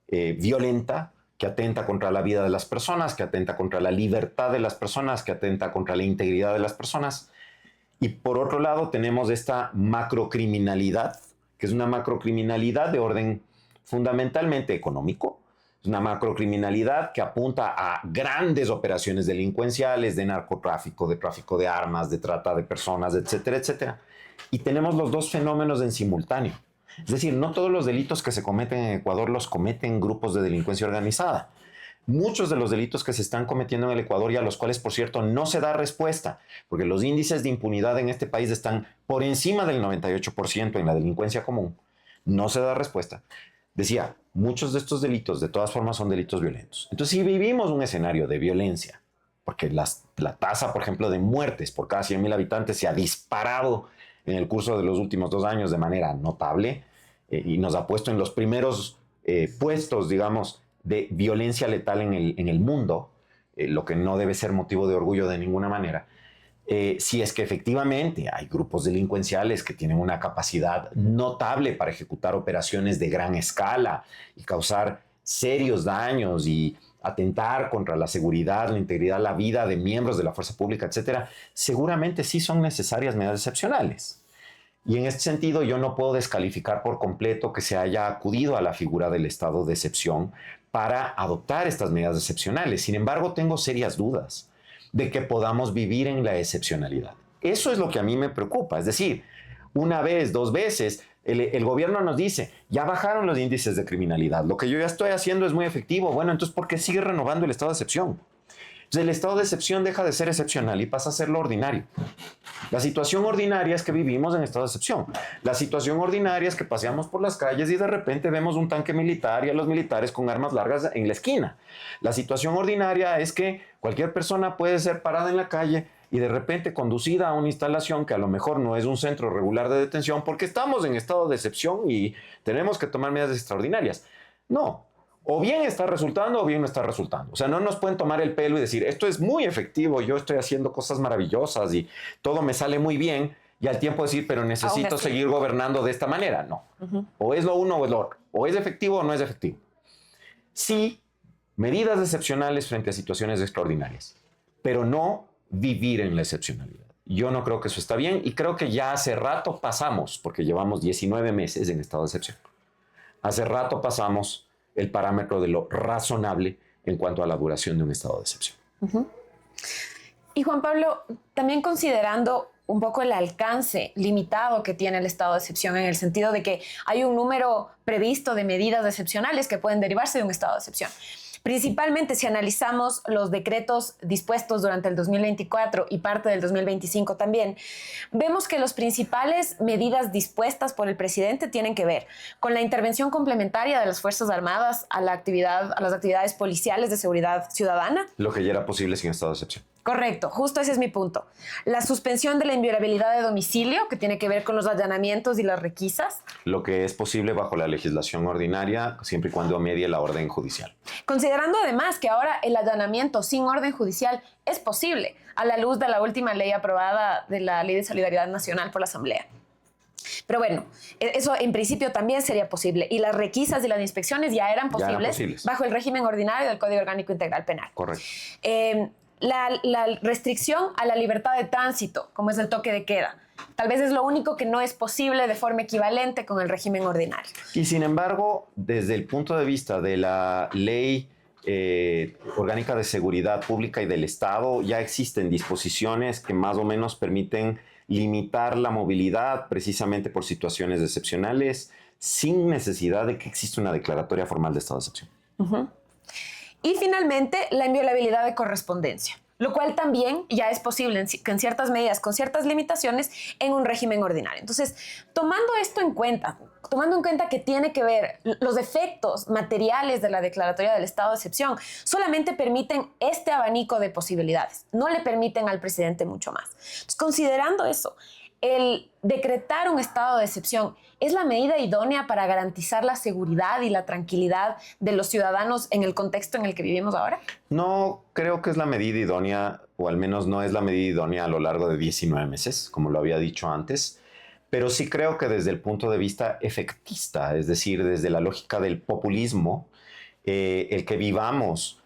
violenta, que atenta contra la vida de las personas, que atenta contra la libertad de las personas, que atenta contra la integridad de las personas. Y por otro lado tenemos esta macrocriminalidad, que es una macrocriminalidad de orden fundamentalmente económico. Es una macrocriminalidad que apunta a grandes operaciones delincuenciales de narcotráfico, de tráfico de armas, de trata de personas, etcétera, etcétera. Y tenemos los dos fenómenos en simultáneo. Es decir, no todos los delitos que se cometen en Ecuador los cometen grupos de delincuencia organizada. Muchos de los delitos que se están cometiendo en el Ecuador y a los cuales, por cierto, no se da respuesta, porque los índices de impunidad en este país están por encima del 98% en la delincuencia común, no se da respuesta. Decía, muchos de estos delitos, de todas formas, son delitos violentos. Entonces, si vivimos un escenario de violencia, porque la tasa, por ejemplo, de muertes por cada 100.000 habitantes se ha disparado en el curso de los últimos 2 años de manera notable y nos ha puesto en los primeros puestos, digamos, de violencia letal en el mundo, lo que no debe ser motivo de orgullo de ninguna manera. Si es que efectivamente hay grupos delincuenciales que tienen una capacidad notable para ejecutar operaciones de gran escala y causar serios daños y atentar contra la seguridad, la integridad, la vida de miembros de la fuerza pública, etcétera, seguramente sí son necesarias medidas excepcionales. Y en este sentido yo no puedo descalificar por completo que se haya acudido a la figura del estado de excepción para adoptar estas medidas excepcionales. Sin embargo, tengo serias dudas de que podamos vivir en la excepcionalidad. Eso es lo que a mí me preocupa. Es decir, una vez, 2 veces, el gobierno nos dice, ya bajaron los índices de criminalidad, lo que yo ya estoy haciendo es muy efectivo. Bueno, entonces, ¿por qué sigue renovando el estado de excepción? Entonces, el estado de excepción deja de ser excepcional y pasa a ser lo ordinario. La situación ordinaria es que vivimos en estado de excepción. La situación ordinaria es que paseamos por las calles y de repente vemos un tanque militar y a los militares con armas largas en la esquina. La situación ordinaria es que cualquier persona puede ser parada en la calle y de repente conducida a una instalación que a lo mejor no es un centro regular de detención porque estamos en estado de excepción y tenemos que tomar medidas extraordinarias. No. O bien está resultando o bien no está resultando. O sea, no nos pueden tomar el pelo y decir, esto es muy efectivo, yo estoy haciendo cosas maravillosas y todo me sale muy bien, y al tiempo decir, pero necesito seguir gobernando de esta manera. No. O es lo uno o es lo otro. O es efectivo o no es efectivo. Sí, medidas excepcionales frente a situaciones extraordinarias, pero no vivir en la excepcionalidad. Yo no creo que eso está bien y creo que ya hace rato pasamos, porque llevamos 19 meses en estado de excepción. Hace rato pasamos el parámetro de lo razonable en cuanto a la duración de un estado de excepción. Y Juan Pablo, también considerando un poco el alcance limitado que tiene el estado de excepción en el sentido de que hay un número previsto de medidas excepcionales que pueden derivarse de un estado de excepción. Principalmente si analizamos los decretos dispuestos durante el 2024 y parte del 2025 también, vemos que las principales medidas dispuestas por el presidente tienen que ver con la intervención complementaria de las Fuerzas Armadas a las actividades policiales de seguridad ciudadana. Lo que ya era posible sin estado de excepción. Correcto, justo ese es mi punto. La suspensión de la inviolabilidad de domicilio, que tiene que ver con los allanamientos y las requisas. Lo que es posible bajo la legislación ordinaria, siempre y cuando medie la orden judicial. Considerando además que ahora el allanamiento sin orden judicial es posible, a la luz de la última ley aprobada de la Ley de Solidaridad Nacional por la Asamblea. Pero bueno, eso en principio también sería posible. Y las requisas y las inspecciones ya eran posibles bajo el régimen ordinario del Código Orgánico Integral Penal. Correcto. La restricción a la libertad de tránsito, como es el toque de queda, tal vez es lo único que no es posible de forma equivalente con el régimen ordinario. Y sin embargo, desde el punto de vista de la ley orgánica de seguridad pública y del Estado, ya existen disposiciones que más o menos permiten limitar la movilidad precisamente por situaciones excepcionales sin necesidad de que exista una declaratoria formal de estado de excepción. Y finalmente, la inviolabilidad de correspondencia, lo cual también ya es posible en ciertas medidas, con ciertas limitaciones, en un régimen ordinario. Entonces, tomando esto en cuenta, tomando en cuenta que tiene que ver los efectos materiales de la declaratoria del estado de excepción, solamente permiten este abanico de posibilidades, no le permiten al presidente mucho más. Entonces, considerando eso, el decretar un estado de excepción es la medida idónea para garantizar la seguridad y la tranquilidad de los ciudadanos en el contexto en el que vivimos ahora? No creo que es la medida idónea, o al menos no es la medida idónea a lo largo de 19 meses, como lo había dicho antes, pero sí creo que desde el punto de vista efectista, es decir, desde la lógica del populismo, el que vivamos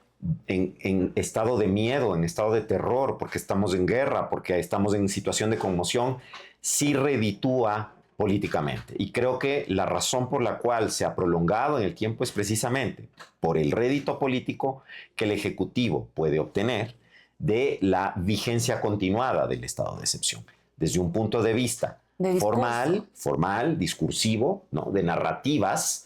en estado de miedo, en estado de terror, porque estamos en guerra, porque estamos en situación de conmoción, sí reditúa políticamente. Y creo que la razón por la cual se ha prolongado en el tiempo es precisamente por el rédito político que el Ejecutivo puede obtener de la vigencia continuada del estado de excepción. Desde un punto de vista formal, discursivo, ¿no? De narrativas,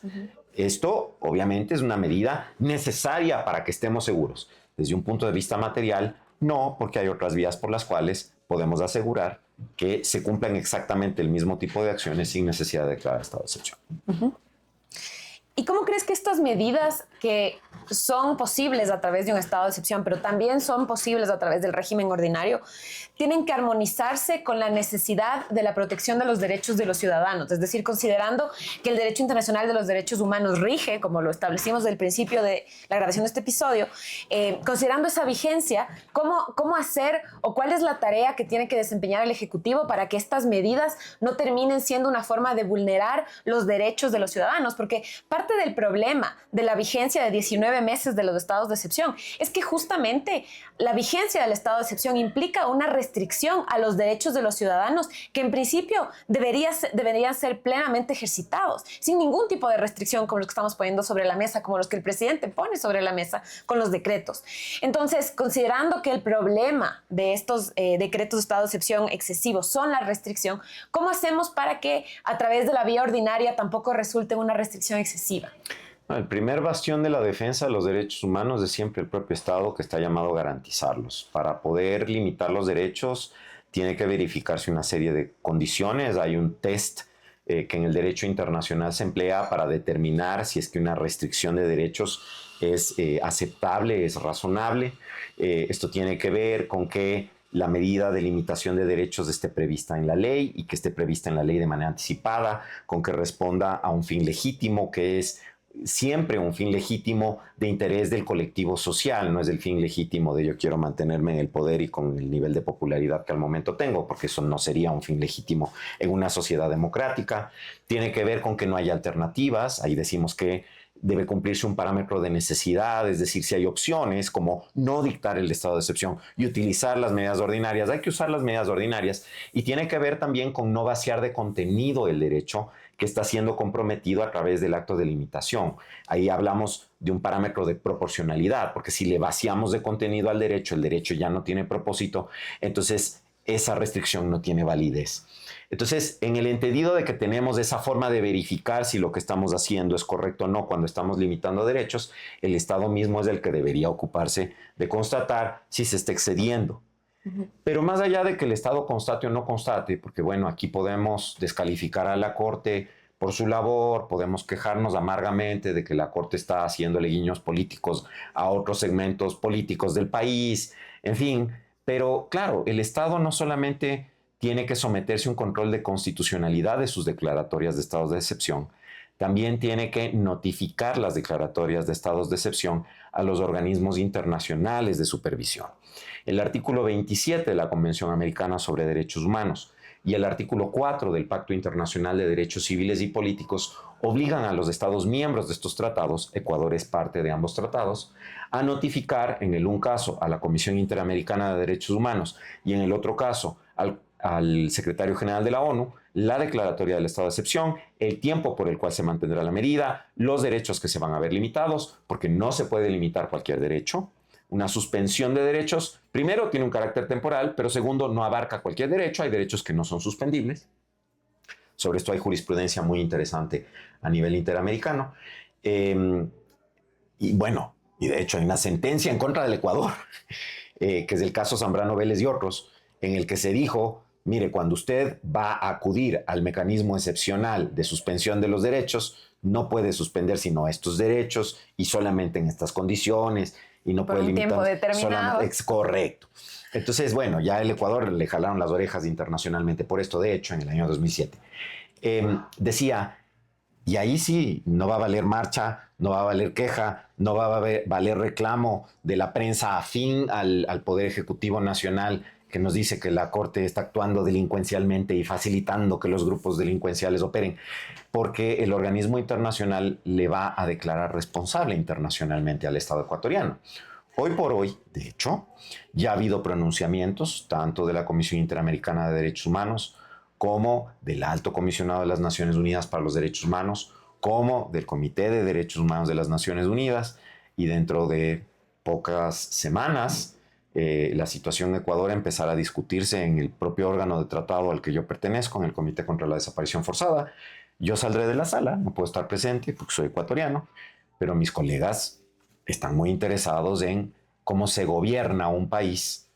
esto obviamente es una medida necesaria para que estemos seguros. Desde un punto de vista material, no, porque hay otras vías por las cuales podemos asegurar que se cumplan exactamente el mismo tipo de acciones sin necesidad de declarar estado de excepción. ¿Y cómo crees que estas medidas que son posibles a través de un estado de excepción, pero también son posibles a través del régimen ordinario, tienen que armonizarse con la necesidad de la protección de los derechos de los ciudadanos? Es decir, considerando que el derecho internacional de los derechos humanos rige, como lo establecimos desde el principio de la grabación de este episodio, considerando esa vigencia, ¿cómo hacer o cuál es la tarea que tiene que desempeñar el Ejecutivo para que estas medidas no terminen siendo una forma de vulnerar los derechos de los ciudadanos? Porque parte del problema de la vigencia de 19 meses de los estados de excepción es que justamente la vigencia del estado de excepción implica una restricción a los derechos de los ciudadanos que en principio deberían ser plenamente ejercitados, sin ningún tipo de restricción como los que estamos poniendo sobre la mesa, como los que el presidente pone sobre la mesa con los decretos. Entonces, considerando que el problema de estos decretos de estado de excepción excesivos son la restricción, ¿cómo hacemos para que a través de la vía ordinaria tampoco resulte una restricción excesiva? El primer bastión de la defensa de los derechos humanos es siempre el propio Estado, que está llamado a garantizarlos. Para poder limitar los derechos tiene que verificarse una serie de condiciones. Hay un test que en el derecho internacional se emplea para determinar si es que una restricción de derechos es aceptable, es razonable. Esto tiene que ver con que la medida de limitación de derechos esté prevista en la ley y que esté prevista en la ley de manera anticipada, con que responda a un fin legítimo, que es siempre un fin legítimo de interés del colectivo social, no es el fin legítimo de yo quiero mantenerme en el poder y con el nivel de popularidad que al momento tengo, porque eso no sería un fin legítimo en una sociedad democrática. Tiene que ver con que no hay alternativas, ahí decimos que debe cumplirse un parámetro de necesidad, es decir, si hay opciones como no dictar el estado de excepción y utilizar las medidas ordinarias, hay que usar las medidas ordinarias, y tiene que ver también con no vaciar de contenido el derecho que está siendo comprometido a través del acto de limitación. Ahí hablamos de un parámetro de proporcionalidad, porque si le vaciamos de contenido al derecho, el derecho ya no tiene propósito, entonces esa restricción no tiene validez. Entonces, en el entendido de que tenemos esa forma de verificar si lo que estamos haciendo es correcto o no cuando estamos limitando derechos, el Estado mismo es el que debería ocuparse de constatar si se está excediendo. Pero más allá de que el Estado constate o no constate, porque bueno, aquí podemos descalificar a la Corte por su labor, podemos quejarnos amargamente de que la Corte está haciéndole guiños políticos a otros segmentos políticos del país, en fin, pero claro, el Estado no solamente tiene que someterse a un control de constitucionalidad de sus declaratorias de estados de excepción, también tiene que notificar las declaratorias de estados de excepción a los organismos internacionales de supervisión. El artículo 27 de la Convención Americana sobre Derechos Humanos y el artículo 4 del Pacto Internacional de Derechos Civiles y Políticos obligan a los Estados miembros de estos tratados, Ecuador es parte de ambos tratados, a notificar en el un caso a la Comisión Interamericana de Derechos Humanos y en el otro caso al secretario general de la ONU la declaratoria del estado de excepción, el tiempo por el cual se mantendrá la medida, los derechos que se van a ver limitados, porque no se puede limitar cualquier derecho. Una suspensión de derechos, primero, tiene un carácter temporal, pero segundo, no abarca cualquier derecho, hay derechos que no son suspendibles. Sobre esto hay jurisprudencia muy interesante a nivel interamericano. Y bueno, y de hecho hay una sentencia en contra del Ecuador, que es el caso Zambrano Vélez y otros, en el que se dijo, mire, cuando usted va a acudir al mecanismo excepcional de suspensión de los derechos, no puede suspender sino estos derechos y solamente en estas condiciones y no puede limitar. Por un tiempo determinado. Es correcto. Entonces, bueno, ya el Ecuador le jalaron las orejas internacionalmente por esto, de hecho, en el año 2007. Decía, y ahí sí, no va a valer marcha, no va a valer queja, no va a valer reclamo de la prensa afín al Poder Ejecutivo Nacional que nos dice que la Corte está actuando delincuencialmente y facilitando que los grupos delincuenciales operen, porque el organismo internacional le va a declarar responsable internacionalmente al Estado ecuatoriano. Hoy por hoy, de hecho, ya ha habido pronunciamientos tanto de la Comisión Interamericana de Derechos Humanos como del Alto Comisionado de las Naciones Unidas para los Derechos Humanos, como del Comité de Derechos Humanos de las Naciones Unidas, y dentro de pocas semanas la situación en Ecuador empezará a discutirse en el propio órgano de tratado al que yo pertenezco, en el Comité contra la Desaparición Forzada. Yo saldré de la sala, no puedo estar presente porque soy ecuatoriano, pero mis colegas están muy interesados en cómo se gobierna un país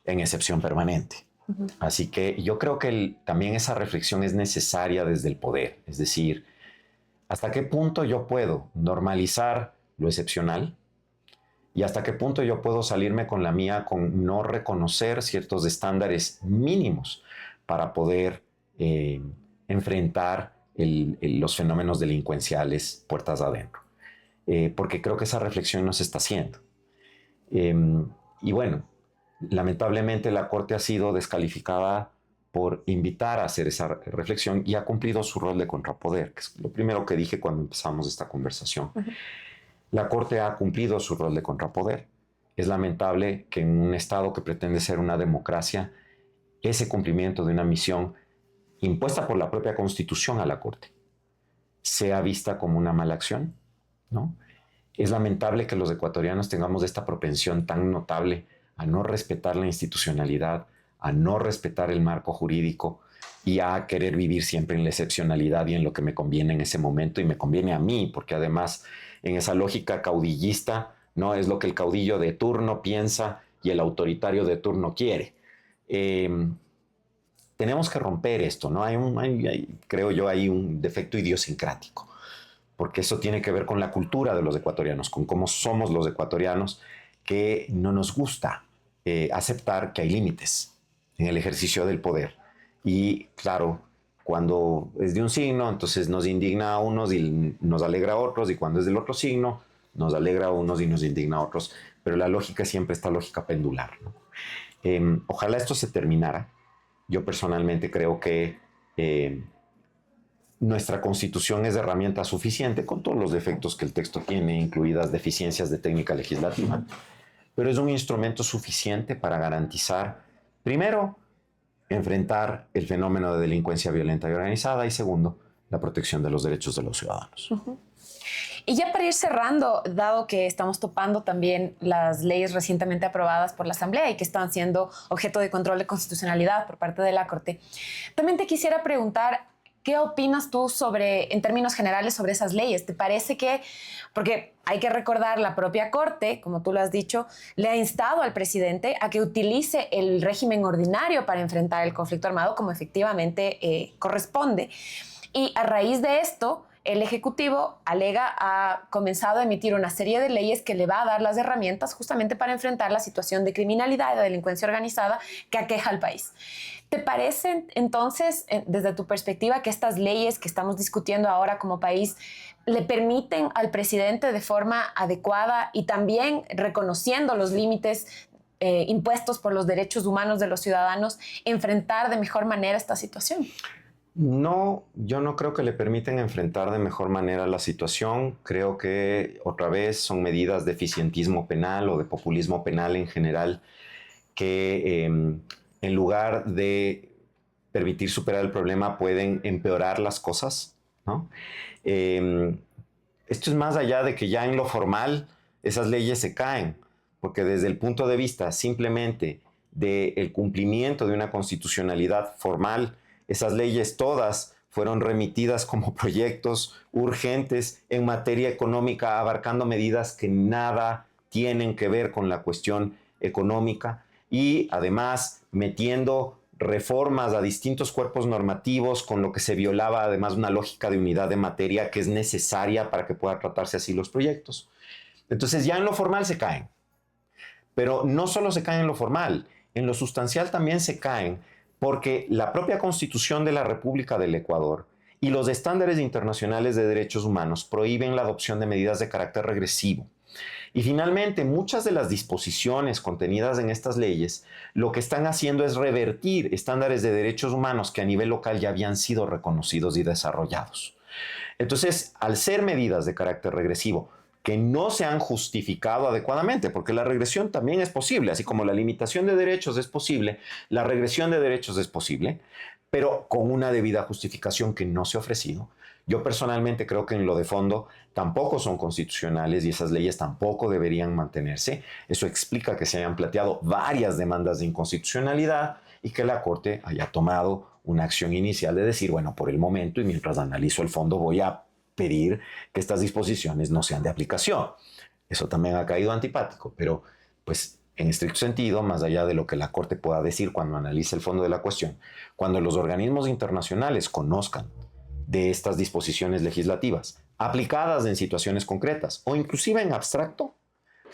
en excepción permanente. Uh-huh. Así que yo creo que también esa reflexión es necesaria desde el poder, es decir, ¿hasta qué punto yo puedo normalizar lo excepcional? ¿Y hasta qué punto yo puedo salirme con la mía con no reconocer ciertos estándares mínimos para poder enfrentar los fenómenos delincuenciales puertas adentro? Porque creo que esa reflexión no se está haciendo. Y bueno, lamentablemente la Corte ha sido descalificada por invitar a hacer esa reflexión y ha cumplido su rol de contrapoder, que es lo primero que dije cuando empezamos esta conversación. Uh-huh. La Corte ha cumplido su rol de contrapoder. Es lamentable que en un Estado que pretende ser una democracia, ese cumplimiento de una misión impuesta por la propia Constitución a la Corte sea vista como una mala acción, ¿no? Es lamentable que los ecuatorianos tengamos esta propensión tan notable a no respetar la institucionalidad, a no respetar el marco jurídico y a querer vivir siempre en la excepcionalidad y en lo que me conviene en ese momento y me conviene a mí, porque además en esa lógica caudillista, ¿no? Es lo que el caudillo de turno piensa y el autoritario de turno quiere. Tenemos que romper esto, ¿no? Creo yo, hay un defecto idiosincrático, porque eso tiene que ver con la cultura de los ecuatorianos, con cómo somos los ecuatorianos, que no nos gusta aceptar que hay límites en el ejercicio del poder. Y claro, cuando es de un signo, entonces nos indigna a unos y nos alegra a otros, y cuando es del otro signo, nos alegra a unos y nos indigna a otros. Pero la lógica es siempre esta lógica pendular, ¿no? Ojalá esto se terminara. Yo personalmente creo que nuestra Constitución es herramienta suficiente, con todos los defectos que el texto tiene, incluidas deficiencias de técnica legislativa, pero es un instrumento suficiente para garantizar, primero, enfrentar el fenómeno de delincuencia violenta y organizada, y segundo, la protección de los derechos de los ciudadanos. Uh-huh. Y ya para ir cerrando, dado que estamos topando también las leyes recientemente aprobadas por la Asamblea y que están siendo objeto de control de constitucionalidad por parte de la Corte, también te quisiera preguntar, ¿qué opinas tú en términos generales, sobre esas leyes? ¿Te parece que, porque hay que recordar, la propia Corte, como tú lo has dicho, le ha instado al presidente a que utilice el régimen ordinario para enfrentar el conflicto armado como efectivamente corresponde? Y a raíz de esto, el Ejecutivo ha comenzado a emitir una serie de leyes que le va a dar las herramientas justamente para enfrentar la situación de criminalidad y de delincuencia organizada que aqueja al país. ¿Te parece entonces, desde tu perspectiva, que estas leyes que estamos discutiendo ahora como país le permiten al presidente de forma adecuada y también reconociendo los límites impuestos por los derechos humanos de los ciudadanos, enfrentar de mejor manera esta situación? No, yo no creo que le permiten enfrentar de mejor manera la situación. Creo que otra vez son medidas de eficientismo penal o de populismo penal en general que en lugar de permitir superar el problema pueden empeorar las cosas, ¿no? Esto es más allá de que ya en lo formal esas leyes se caen, porque desde el punto de vista simplemente del cumplimiento de una constitucionalidad formal, esas leyes todas fueron remitidas como proyectos urgentes en materia económica, abarcando medidas que nada tienen que ver con la cuestión económica y además metiendo reformas a distintos cuerpos normativos con lo que se violaba además una lógica de unidad de materia que es necesaria para que puedan tratarse así los proyectos. Entonces ya en lo formal se caen, pero no solo se caen en lo formal, en lo sustancial también se caen porque la propia Constitución de la República del Ecuador y los estándares internacionales de derechos humanos prohíben la adopción de medidas de carácter regresivo. Y finalmente, muchas de las disposiciones contenidas en estas leyes lo que están haciendo es revertir estándares de derechos humanos que a nivel local ya habían sido reconocidos y desarrollados. Entonces, al ser medidas de carácter regresivo, que no se han justificado adecuadamente, porque la regresión también es posible, así como la limitación de derechos es posible, la regresión de derechos es posible, pero con una debida justificación que no se ha ofrecido. Yo personalmente creo que en lo de fondo tampoco son constitucionales y esas leyes tampoco deberían mantenerse. Eso explica que se hayan planteado varias demandas de inconstitucionalidad y que la Corte haya tomado una acción inicial de decir, bueno, por el momento y mientras analizo el fondo voy a pedir que estas disposiciones no sean de aplicación. Eso también ha caído antipático, pero pues en estricto sentido, más allá de lo que la Corte pueda decir cuando analice el fondo de la cuestión, cuando los organismos internacionales conozcan de estas disposiciones legislativas aplicadas en situaciones concretas o inclusive en abstracto,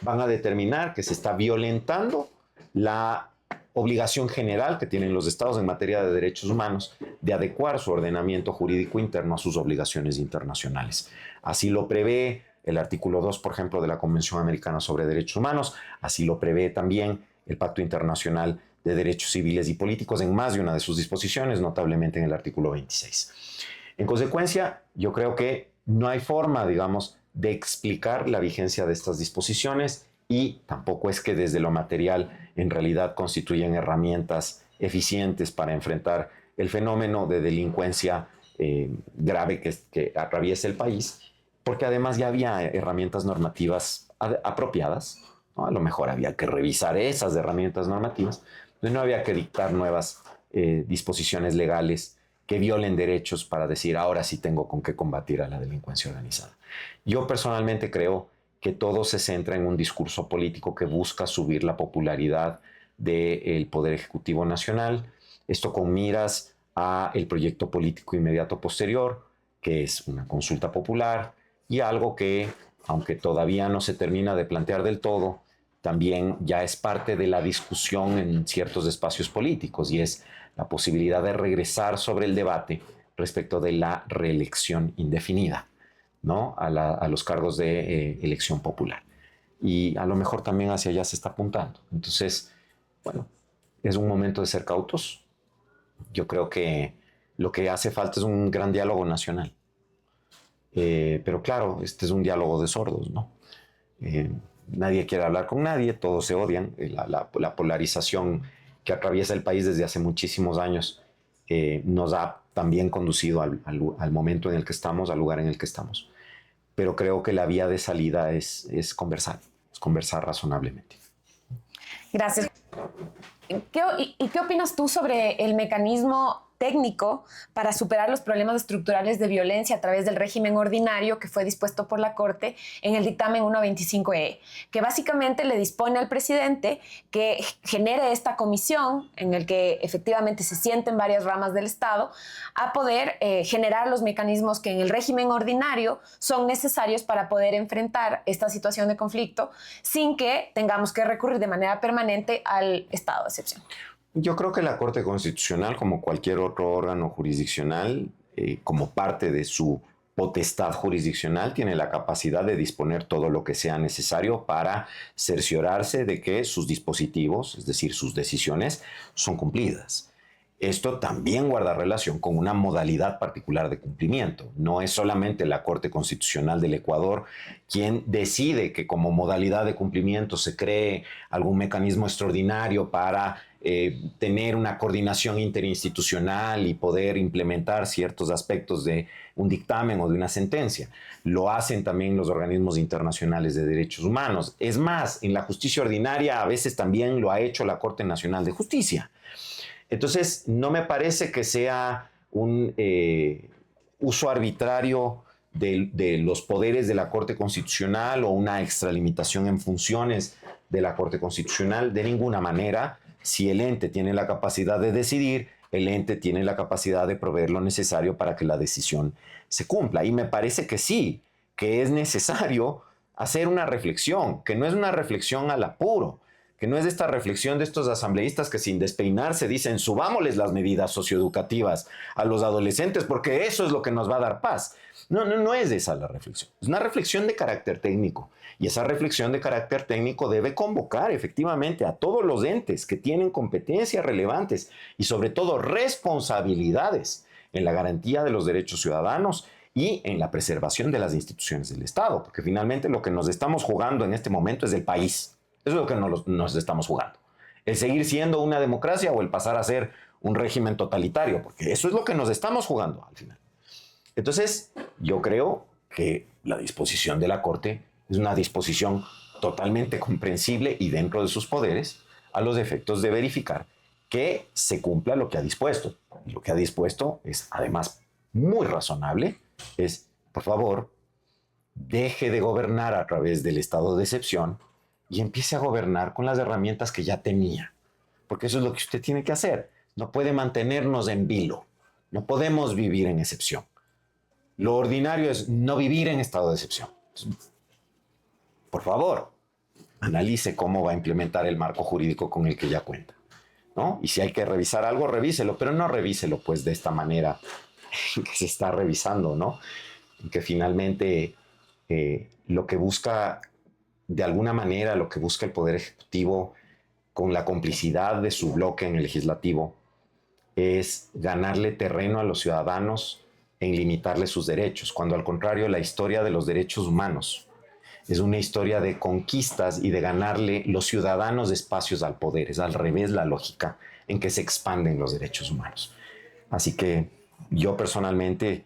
van a determinar que se está violentando la obligación general que tienen los estados en materia de derechos humanos de adecuar su ordenamiento jurídico interno a sus obligaciones internacionales. Así lo prevé el artículo 2, por ejemplo, de la Convención Americana sobre Derechos Humanos, así lo prevé también el Pacto Internacional de Derechos Civiles y Políticos en más de una de sus disposiciones, notablemente en el artículo 26. En consecuencia, yo creo que no hay forma, digamos, de explicar la vigencia de estas disposiciones y tampoco es que desde lo material en realidad constituyen herramientas eficientes para enfrentar el fenómeno de delincuencia grave que atraviesa el país, porque además ya había herramientas normativas apropiadas, ¿no? A lo mejor había que revisar esas herramientas normativas, entonces no había que dictar nuevas disposiciones legales que violen derechos para decir ahora sí tengo con qué combatir a la delincuencia organizada. Yo personalmente creo que todo se centra en un discurso político que busca subir la popularidad del Poder Ejecutivo Nacional, esto con miras a el proyecto político inmediato posterior, que es una consulta popular, y algo que, aunque todavía no se termina de plantear del todo, también ya es parte de la discusión en ciertos espacios políticos, y es la posibilidad de regresar sobre el debate respecto de la reelección indefinida, ¿no? A los cargos de elección popular. Y a lo mejor también hacia allá se está apuntando. Entonces, bueno, es un momento de ser cautos. Yo creo que lo que hace falta es un gran diálogo nacional. Pero claro, este es un diálogo de sordos, ¿no? Nadie quiere hablar con nadie, todos se odian. La polarización que atraviesa el país desde hace muchísimos años nos ha también conducido al momento en el que estamos, al lugar en el que estamos. Pero creo que la vía de salida es conversar razonablemente. Gracias. ¿Qué opinas tú sobre el mecanismo técnico para superar los problemas estructurales de violencia a través del régimen ordinario que fue dispuesto por la Corte en el dictamen 125E, que básicamente le dispone al presidente que genere esta comisión en el que efectivamente se sienten varias ramas del Estado a poder generar los mecanismos que en el régimen ordinario son necesarios para poder enfrentar esta situación de conflicto sin que tengamos que recurrir de manera permanente al estado de excepción? Yo creo que la Corte Constitucional, como cualquier otro órgano jurisdiccional, como parte de su potestad jurisdiccional tiene la capacidad de disponer todo lo que sea necesario para cerciorarse de que sus dispositivos, es decir, sus decisiones, son cumplidas. Esto también guarda relación con una modalidad particular de cumplimiento. No es solamente la Corte Constitucional del Ecuador quien decide que como modalidad de cumplimiento se cree algún mecanismo extraordinario para tener una coordinación interinstitucional y poder implementar ciertos aspectos de un dictamen o de una sentencia. Lo hacen también los organismos internacionales de derechos humanos. Es más, en la justicia ordinaria a veces también lo ha hecho la Corte Nacional de Justicia. Entonces, no me parece que sea un uso arbitrario de los poderes de la Corte Constitucional o una extralimitación en funciones de la Corte Constitucional de ninguna manera. Si el ente tiene la capacidad de decidir, el ente tiene la capacidad de proveer lo necesario para que la decisión se cumpla. Y me parece que sí, que es necesario hacer una reflexión, que no es una reflexión al apuro, que no es esta reflexión de estos asambleístas que sin despeinarse dicen subámosles las medidas socioeducativas a los adolescentes porque eso es lo que nos va a dar paz. No es esa la reflexión. Es una reflexión de carácter técnico. Y esa reflexión de carácter técnico debe convocar efectivamente a todos los entes que tienen competencias relevantes y sobre todo responsabilidades en la garantía de los derechos ciudadanos y en la preservación de las instituciones del Estado. Porque finalmente lo que nos estamos jugando en este momento es el país. Eso es lo que nos estamos jugando. El seguir siendo una democracia o el pasar a ser un régimen totalitario, porque eso es lo que nos estamos jugando al final. Entonces, yo creo que la disposición de la Corte es una disposición totalmente comprensible y dentro de sus poderes a los efectos de verificar que se cumpla lo que ha dispuesto. Y lo que ha dispuesto es, además, muy razonable, es, por favor, deje de gobernar a través del estado de excepción y empiece a gobernar con las herramientas que ya tenía. Porque eso es lo que usted tiene que hacer. No puede mantenernos en vilo. No podemos vivir en excepción. Lo ordinario es no vivir en estado de excepción. Por favor, analice cómo va a implementar el marco jurídico con el que ya cuenta, ¿no? Y si hay que revisar algo, revíselo, pero no revíselo pues de esta manera que se está revisando, ¿no? Que finalmente lo que busca, de alguna manera, lo que busca el Poder Ejecutivo con la complicidad de su bloque en el Legislativo es ganarle terreno a los ciudadanos en limitarle sus derechos, cuando al contrario la historia de los derechos humanos es una historia de conquistas y de ganarle los ciudadanos espacios al poder. Es al revés la lógica en que se expanden los derechos humanos. Así que yo personalmente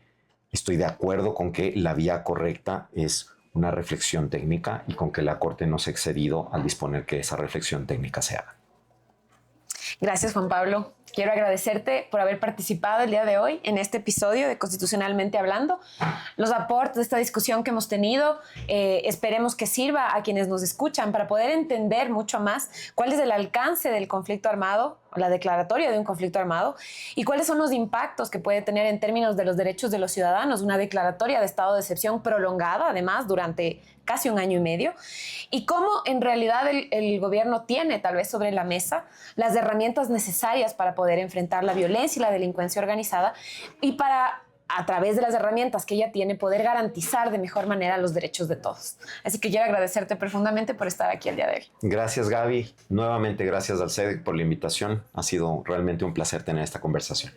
estoy de acuerdo con que la vía correcta es una reflexión técnica y con que la Corte no se ha excedido al disponer que esa reflexión técnica se haga. Gracias, Juan Pablo. Quiero agradecerte por haber participado el día de hoy en este episodio de Constitucionalmente Hablando. Los aportes de esta discusión que hemos tenido, esperemos que sirva a quienes nos escuchan para poder entender mucho más cuál es el alcance del conflicto armado, la declaratoria de un conflicto armado, y cuáles son los impactos que puede tener en términos de los derechos de los ciudadanos una declaratoria de estado de excepción prolongada, además, durante casi 1 año y medio, y cómo en realidad el gobierno tiene tal vez sobre la mesa las herramientas necesarias para poder enfrentar la violencia y la delincuencia organizada y para, a través de las herramientas que ella tiene, poder garantizar de mejor manera los derechos de todos. Así que quiero agradecerte profundamente por estar aquí el día de hoy. Gracias, Gaby. Nuevamente, gracias al CEDEC por la invitación. Ha sido realmente un placer tener esta conversación.